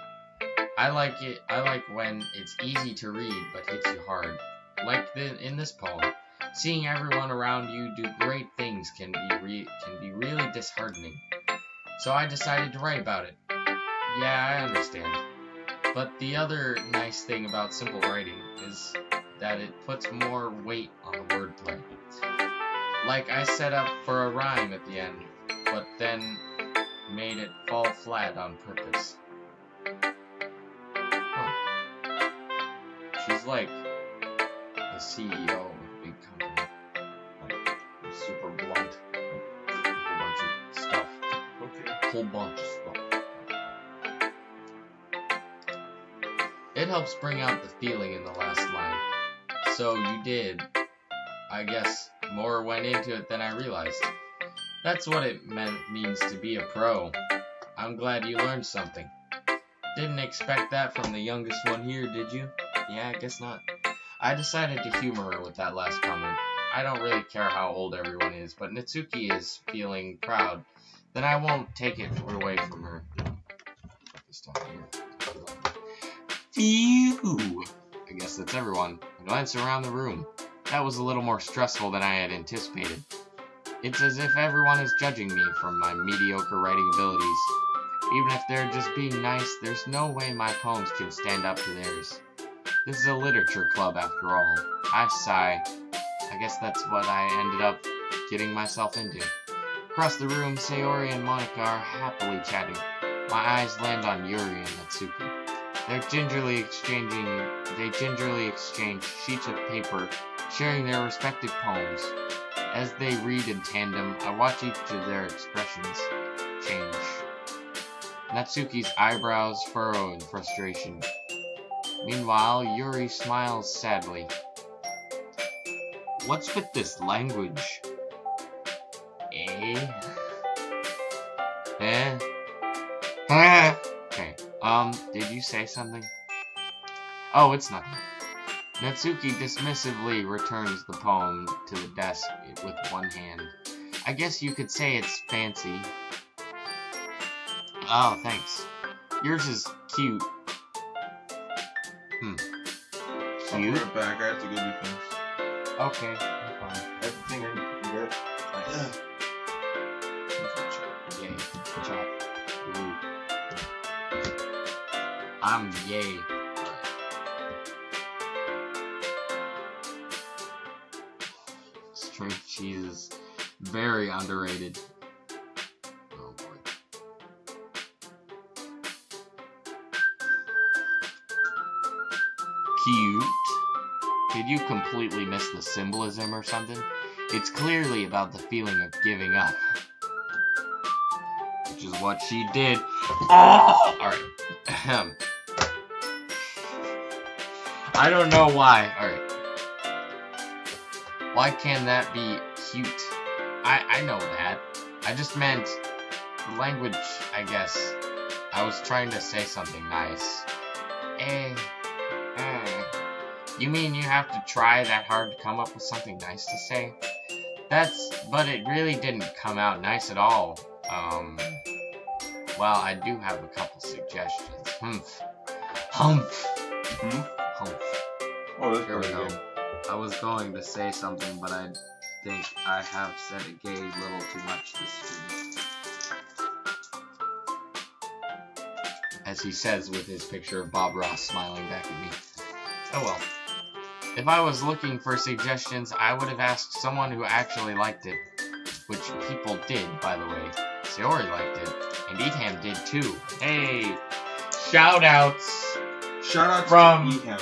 I like when it's easy to read but hits you hard. Like in this poem, seeing everyone around you do great things can be really disheartening. So I decided to write about it. Yeah, I understand. But the other nice thing about simple writing is that it puts more weight on the wordplay. Like I set up for a rhyme at the end, but then made it fall flat on purpose. Huh. She's like the CEO of a big company. Like, super blunt. A whole bunch of stuff. Okay. A whole bunch of stuff. It helps bring out the feeling in the last line. So you did. I guess more went into it than I realized. That's what it means to be a pro. I'm glad you learned something. Didn't expect that from the youngest one here, did you? Yeah, I guess not. I decided to humor her with that last comment. I don't really care how old everyone is, but Natsuki is feeling proud. Then I won't take it away from her. Put this down here. Phew! I guess that's everyone. I glance around the room. That was a little more stressful than I had anticipated. It's as if everyone is judging me from my mediocre writing abilities. Even if they're just being nice, there's no way my poems can stand up to theirs. This is a literature club after all. I sigh. I guess that's what I ended up getting myself into. Across the room, Sayori and Monica are happily chatting. My eyes land on Yuri and Natsuki. They gingerly exchange sheets of paper, sharing their respective poems. As they read in tandem, I watch each of their expressions change. Natsuki's eyebrows furrow in frustration. Meanwhile, Yuri smiles sadly. What's with this language? Eh? Eh? Okay, did you say something? Oh, it's nothing. Natsuki dismissively returns the poem to the desk with one hand. I guess you could say it's fancy. Oh, thanks. Yours is cute. I'll be Cute? right back. I have to go do things. Okay, fine. Everything I get. Nice. Yay. Chop. Ooh. I'm yay. String cheese is very underrated. Oh boy. Cute. Did you completely miss the symbolism or something? It's clearly about the feeling of giving up. Which is what she did. Oh! Alright. I don't know why. Alright. Why can that be cute? I know that. I just meant the language, I guess. I was trying to say something nice. You mean you have to try that hard to come up with something nice to say? But it really didn't come out nice at all. Well, I do have a couple suggestions. Humph. Humph. Oh, that's Here we pretty go. good. I was going to say something, but I think I have said a gay little too much this week. As he says with his picture of Bob Ross smiling back at me. Oh well. If I was looking for suggestions, I would have asked someone who actually liked it. Which people did, by the way. Sayori liked it. And Etham did too. Hey! Shoutouts! Shout out From- to EM.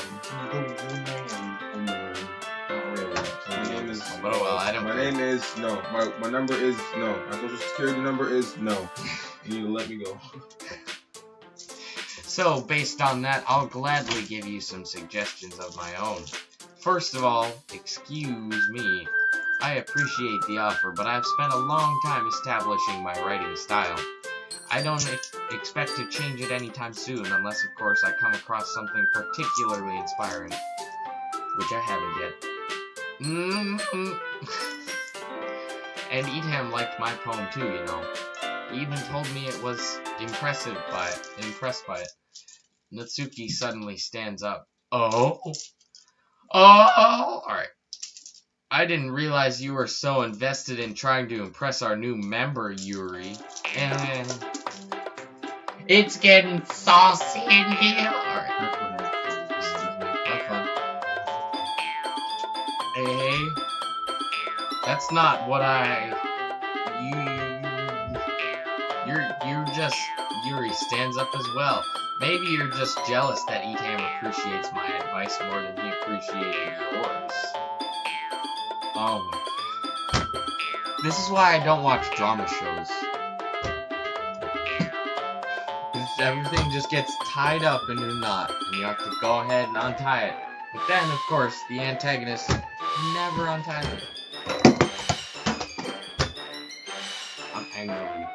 My name is. Oh well, I don't My care. name is no. My number is no. My social security number is no. You need to let me go. So, based on that, I'll gladly give you some suggestions of my own. First of all, excuse me. I appreciate the offer, but I've spent a long time establishing my writing style. I don't expect to change it anytime soon, unless, of course, I come across something particularly inspiring. Which I haven't yet. And Etham liked my poem too, you know. He even told me it was impressed by it. Natsuki suddenly stands up. Oh! Alright. I didn't realize you were so invested in trying to impress our new member, Yuri. It's getting saucy in here. Alright. Have fun. that's not what Yuri stands up as well. Maybe you're just jealous that Etam appreciates my advice more than he appreciated yours. Oh my god. This is why I don't watch drama shows. Everything just gets tied up into a knot, and you have to go ahead and untie it. But then, of course, the antagonist never unties it. I'm angry.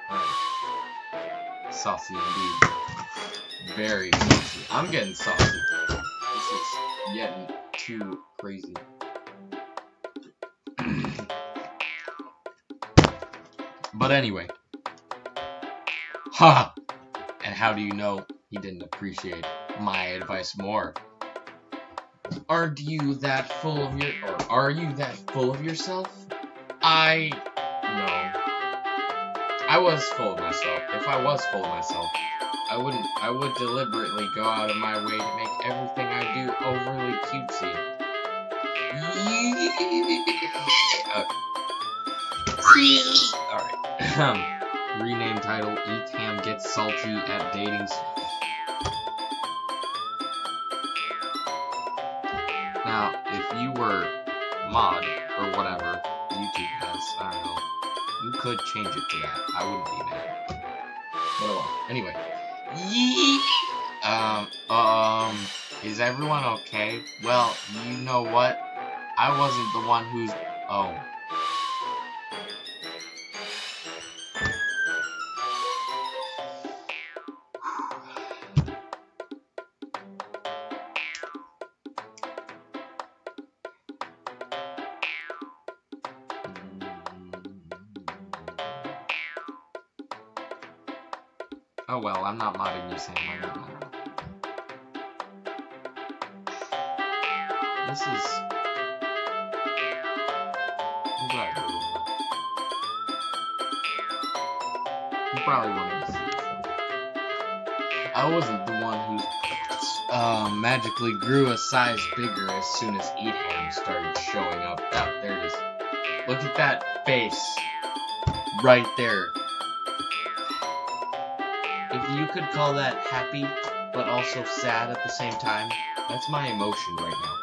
Alright. Saucy indeed. Very saucy. I'm getting saucy. This is getting too crazy. But anyway. Ha! And how do you know he didn't appreciate my advice more? Are you that full of yourself? No. I was full of myself. If I was full of myself, I would deliberately go out of my way to make everything I do overly cutesy. Alright. Rename title, Etam gets salty at dating. Now, if you were mod, or whatever YouTube has, I don't know, you could change it to that. I wouldn't be mad. But oh well. Anyway. Is everyone okay? Well, you know what? I wasn't the one who's... Oh. Oh well, I'm not modding you, Sam. I don't know. This is... I'm glad I heard it. You probably wanted to see this. I wasn't the one who magically grew a size bigger as soon as Etam started showing up. Oh, there it is. Look at that face. Right there. If you could call that happy, but also sad at the same time, that's my emotion right now.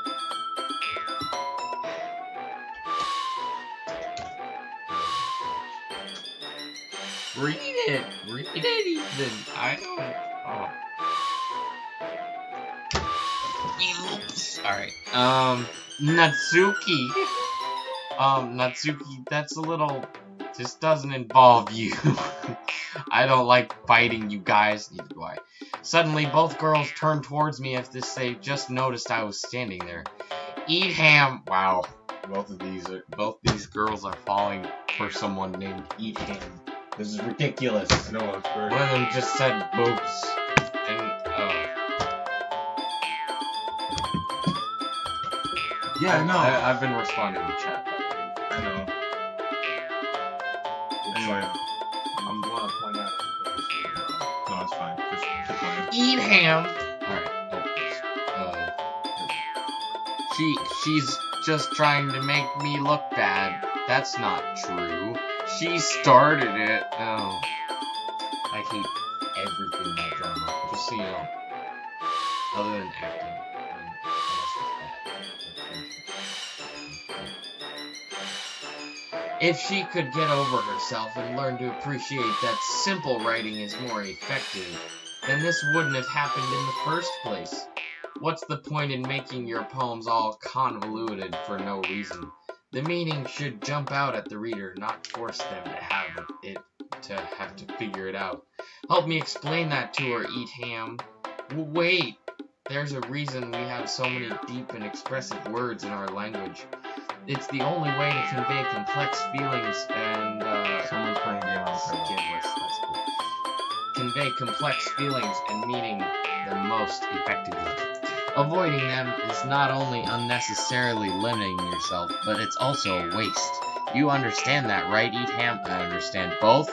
Read it, Ethan. I don't. Oh. Oops. Alright. Natsuki. Natsuki, that's a little. This doesn't involve you. I don't like fighting you guys, neither do I. Suddenly, both girls turned towards me as if they just noticed I was standing there. Etam! Wow, both these girls are falling for someone named Etam. This is ridiculous. No, it's great. One of them just said boobs. And, Yeah, I know. I've been responding to chat. I know. Anyway. I'm going to point out. No, it's fine. Just keep going. Etam! Alright. She's just trying to make me look bad. That's not true. She started it. Oh. I hate everything about drama. Just so you know. Other than acting. If she could get over herself and learn to appreciate that simple writing is more effective, then this wouldn't have happened in the first place. What's the point in making your poems all convoluted for no reason? The meaning should jump out at the reader, not force them to have to figure it out. Help me explain that to her, Etam. Wait, there's a reason we have so many deep and expressive words in our language. It's the only way to convey complex feelings and, Someone's playing a game on the that's cool. Convey complex feelings and meaning the most effectively. Avoiding them is not only unnecessarily limiting yourself, but it's also a waste. You understand that, right, Etam? I understand. Both?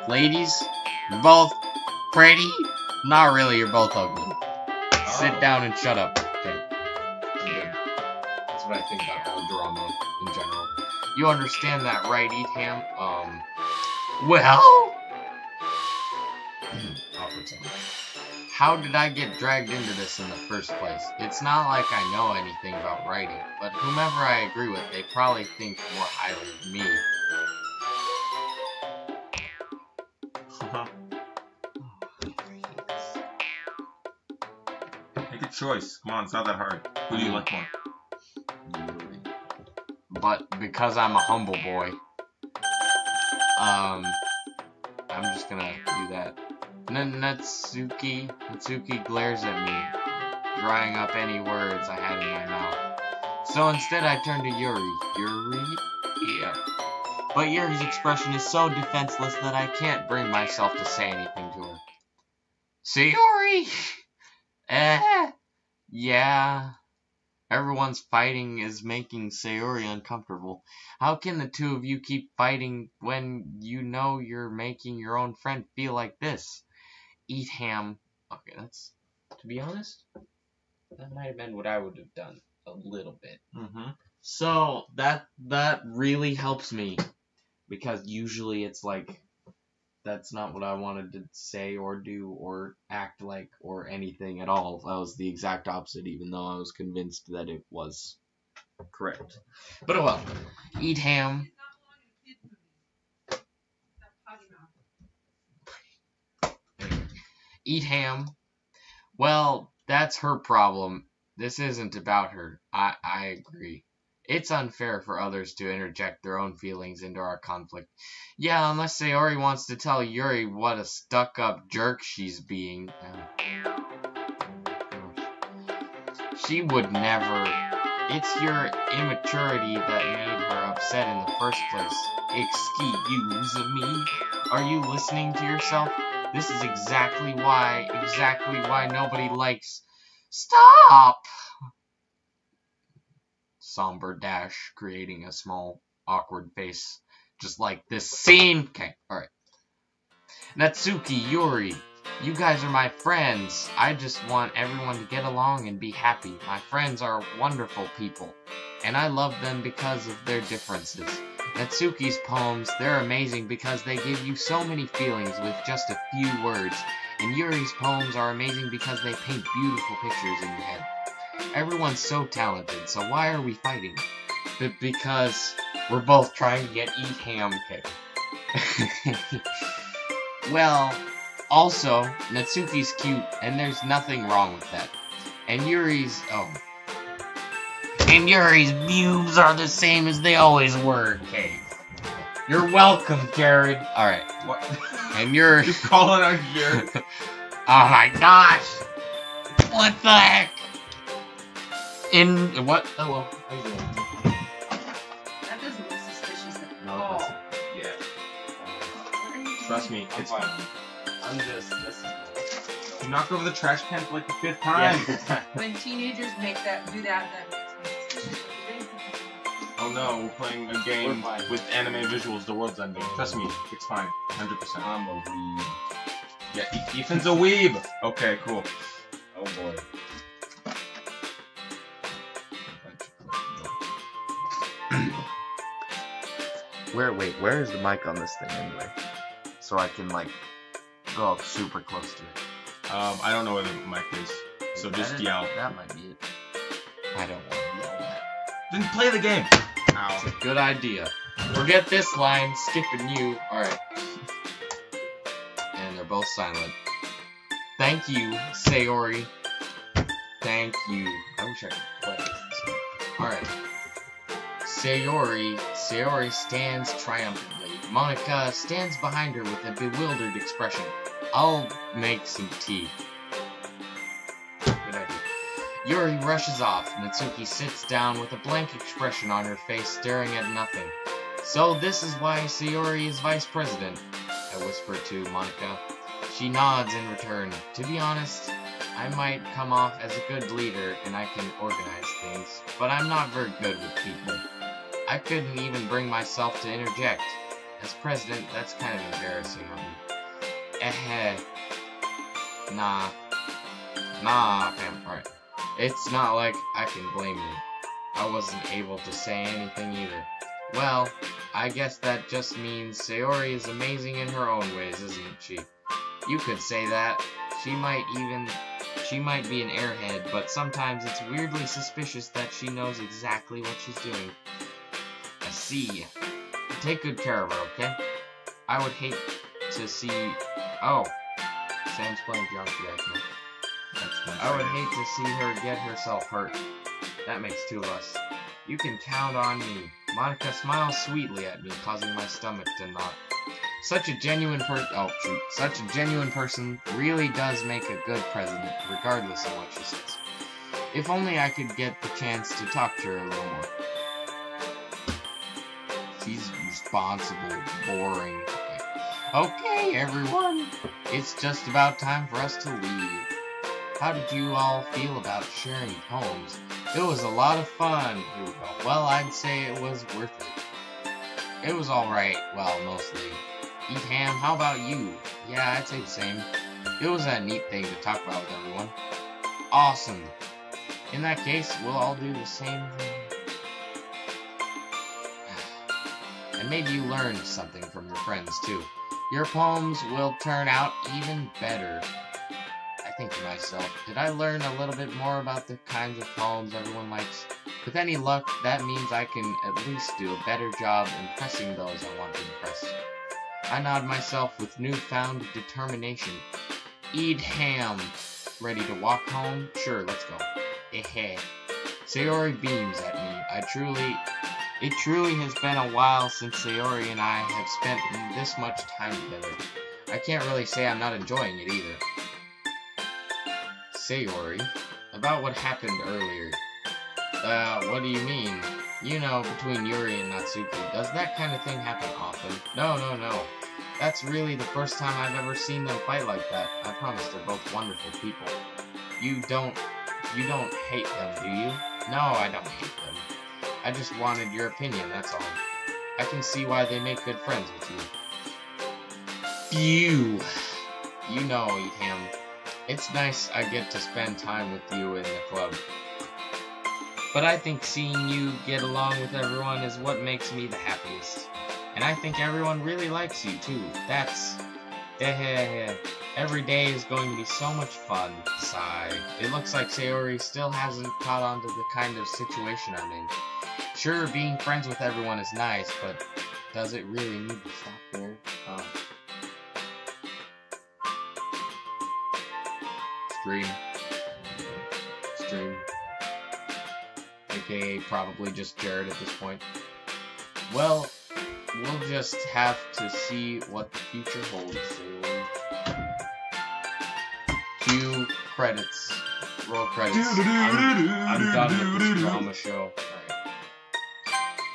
Ladies? You're both pretty? Not really, you're both ugly. Oh. Sit down and shut up. Okay. I'm good. That's what I think about all drama in general. You understand that, right, Eat Ham? Well... Awkward silence. How did I get dragged into this in the first place? It's not like I know anything about writing, but whomever I agree with, they probably think more highly of me. Make a choice. Come on, it's not that hard. Who do you like more? But because I'm a humble boy, I'm just gonna do that. Natsuki glares at me, drying up any words I had in my mouth. So instead I turn to Yuri. Yuri? Yeah. But Yuri's expression is so defenseless that I can't bring myself to say anything to her. Sayori! Yeah. Everyone's fighting is making Sayori uncomfortable. How can the two of you keep fighting when you know you're making your own friend feel like this? Eat Ham. Okay, that's, to be honest, that might have been what I would have done a little bit. So that really helps me, because usually it's like, that's not what I wanted to say or do or act like or anything at all. That was the exact opposite, even though I was convinced that it was correct. But oh well. Eat Ham. Eat Ham. Well, that's her problem. This isn't about her. I agree. It's unfair for others to interject their own feelings into our conflict. Yeah, unless Sayori wants to tell Yuri what a stuck-up jerk she's being. She would never. It's your immaturity that made her upset in the first place. Excuse me? Are you listening to yourself? This is exactly why nobody likes... Stop! Somber dash, creating a small, awkward face, just like this scene. Okay, alright. Natsuki, Yuri, you guys are my friends. I just want everyone to get along and be happy. My friends are wonderful people, and I love them because of their differences. Natsuki's poems, they're amazing because they give you so many feelings with just a few words, and Yuri's poems are amazing because they paint beautiful pictures in your head. Everyone's so talented, so why are we fighting? Because we're both trying to get Eat Ham cake. Well, also, Natsuki's cute, and there's nothing wrong with that. And Yuri's... And Yuri's views are the same as they always were, Kate. You're welcome, Jared. Alright. What? And you're... You're calling out Jared? Oh my gosh! What the heck? What? Hello. How you doing? That doesn't look suspicious at No, all. it doesn't. Yeah. What are you Trust me, I'm it's fine. fine. I'm just... You knocked over the trash can for like the 5th time. Yeah. When teenagers do that makes me suspicious. Oh no, we're playing a game We're fine. with anime visuals, the world's ending. Trust me, it's fine. 100%. I'm a weeb. Yeah, Ethan's a weeb! Okay, cool. Oh boy. Where is the mic on this thing anyway? So I can, like, go up super close to it. I don't know where the mic is, so just yell. That might be it. I don't want to yell that. Then play the game! It's Ow. a good idea. Forget this line, skipping you. Alright. And they're both silent. Thank you, Sayori. Thank you. I wish I could play this. Alright. Sayori stands triumphantly. Monica stands behind her with a bewildered expression. I'll make some tea. Good idea. Yuri rushes off. Natsuki sits down with a blank expression on her face, staring at nothing. So this is why Sayori is vice president, I whisper to Monica. She nods in return. To be honest, I might come off as a good leader and I can organize things, but I'm not very good with people. I couldn't even bring myself to interject. As president, that's kind of embarrassing on me. Nah, fam. Alright. It's not like I can blame you. I wasn't able to say anything either. Well, I guess that just means Sayori is amazing in her own ways, isn't she? You could say that. She might be an airhead, but sometimes it's weirdly suspicious that she knows exactly what she's doing. I see. Take good care of her, okay? I would hate to see... Oh. Sam's playing Geometry Dash. I would hate to see her get herself hurt. That makes two of us. You can count on me. Monica smiles sweetly at me, causing my stomach to knot. Such a genuine person really does make a good president, regardless of what she says. If only I could get the chance to talk to her a little more. She's responsible, boring. Okay, everyone. It's just about time for us to leave. How did you all feel about sharing poems? It was a lot of fun. Here we go. Well, I'd say it was worth it. It was alright. Well, mostly. Eat ham, how about you? Yeah, I'd say the same. It was a neat thing to talk about with everyone. Awesome. In that case, we'll all do the same thing. And maybe you learned something from your friends, too. Your poems will turn out even better. I think to myself, did I learn a little bit more about the kinds of poems everyone likes? With any luck, that means I can at least do a better job impressing those I want to impress. I nod myself with newfound determination. Eat ham. Ready to walk home? Sure, let's go. Eh. Sayori beams at me. It truly has been a while since Sayori and I have spent this much time together. I can't really say I'm not enjoying it either. Sayori, about what happened earlier. What do you mean? You know, between Yuri and Natsuki, does that kind of thing happen often? No. That's really the first time I've ever seen them fight like that. I promise they're both wonderful people. You don't hate them, do you? No, I don't hate them. I just wanted your opinion, that's all. I can see why they make good friends with you. Phew. You know, Eat Ham. It's nice I get to spend time with you in the club. But I think seeing you get along with everyone is what makes me the happiest. And I think everyone really likes you, too. That's... Every day is going to be so much fun. Sigh. It looks like Sayori still hasn't caught on to the kind of situation I'm in. Sure, being friends with everyone is nice, but does it really need to stop there? Stream. AKA probably just Jared at this point. Well, we'll just have to see what the future holds. Cue credits. Roll credits. I'm done with this drama show.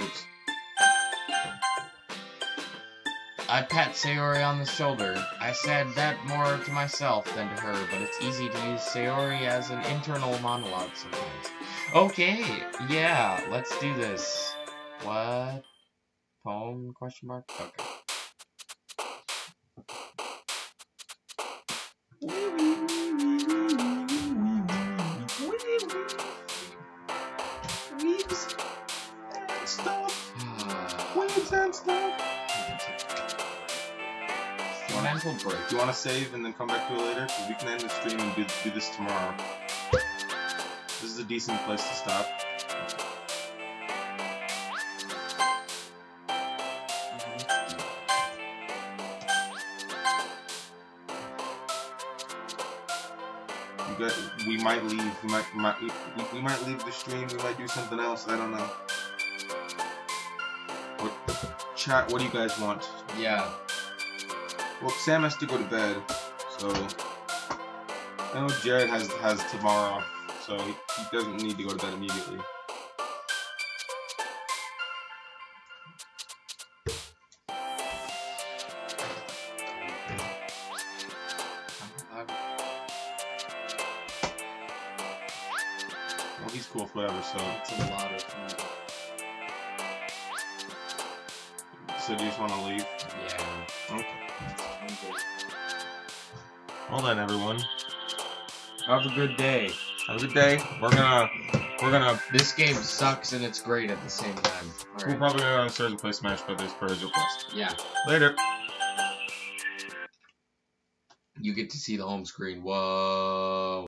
Oops. I pat Sayori on the shoulder. I said that more to myself than to her, but it's easy to use Sayori as an internal monologue sometimes. Okay, yeah, let's do this. What? Poem? Question mark? Okay. Mental break. Do you want to save and then come back to it later? Because we can end the stream and do this tomorrow. This is a decent place to stop. We might leave. We might leave the stream. We might do something else. I don't know. Chat. What do you guys want? Yeah. Well, Sam has to go to bed, so I know Jared has tomorrow, so he doesn't need to go to bed immediately. Well, he's cool for whatever, so It's a lot of fun. So do you just want to leave? Yeah. Okay. Well then, everyone. Have a good day. Have a good day. We're gonna We're gonna. This game sucks and it's great at the same time. We're Alright. probably gonna go downstairs and play Smash Brothers per his request. Yeah. Later. You get to see the home screen. Whoa.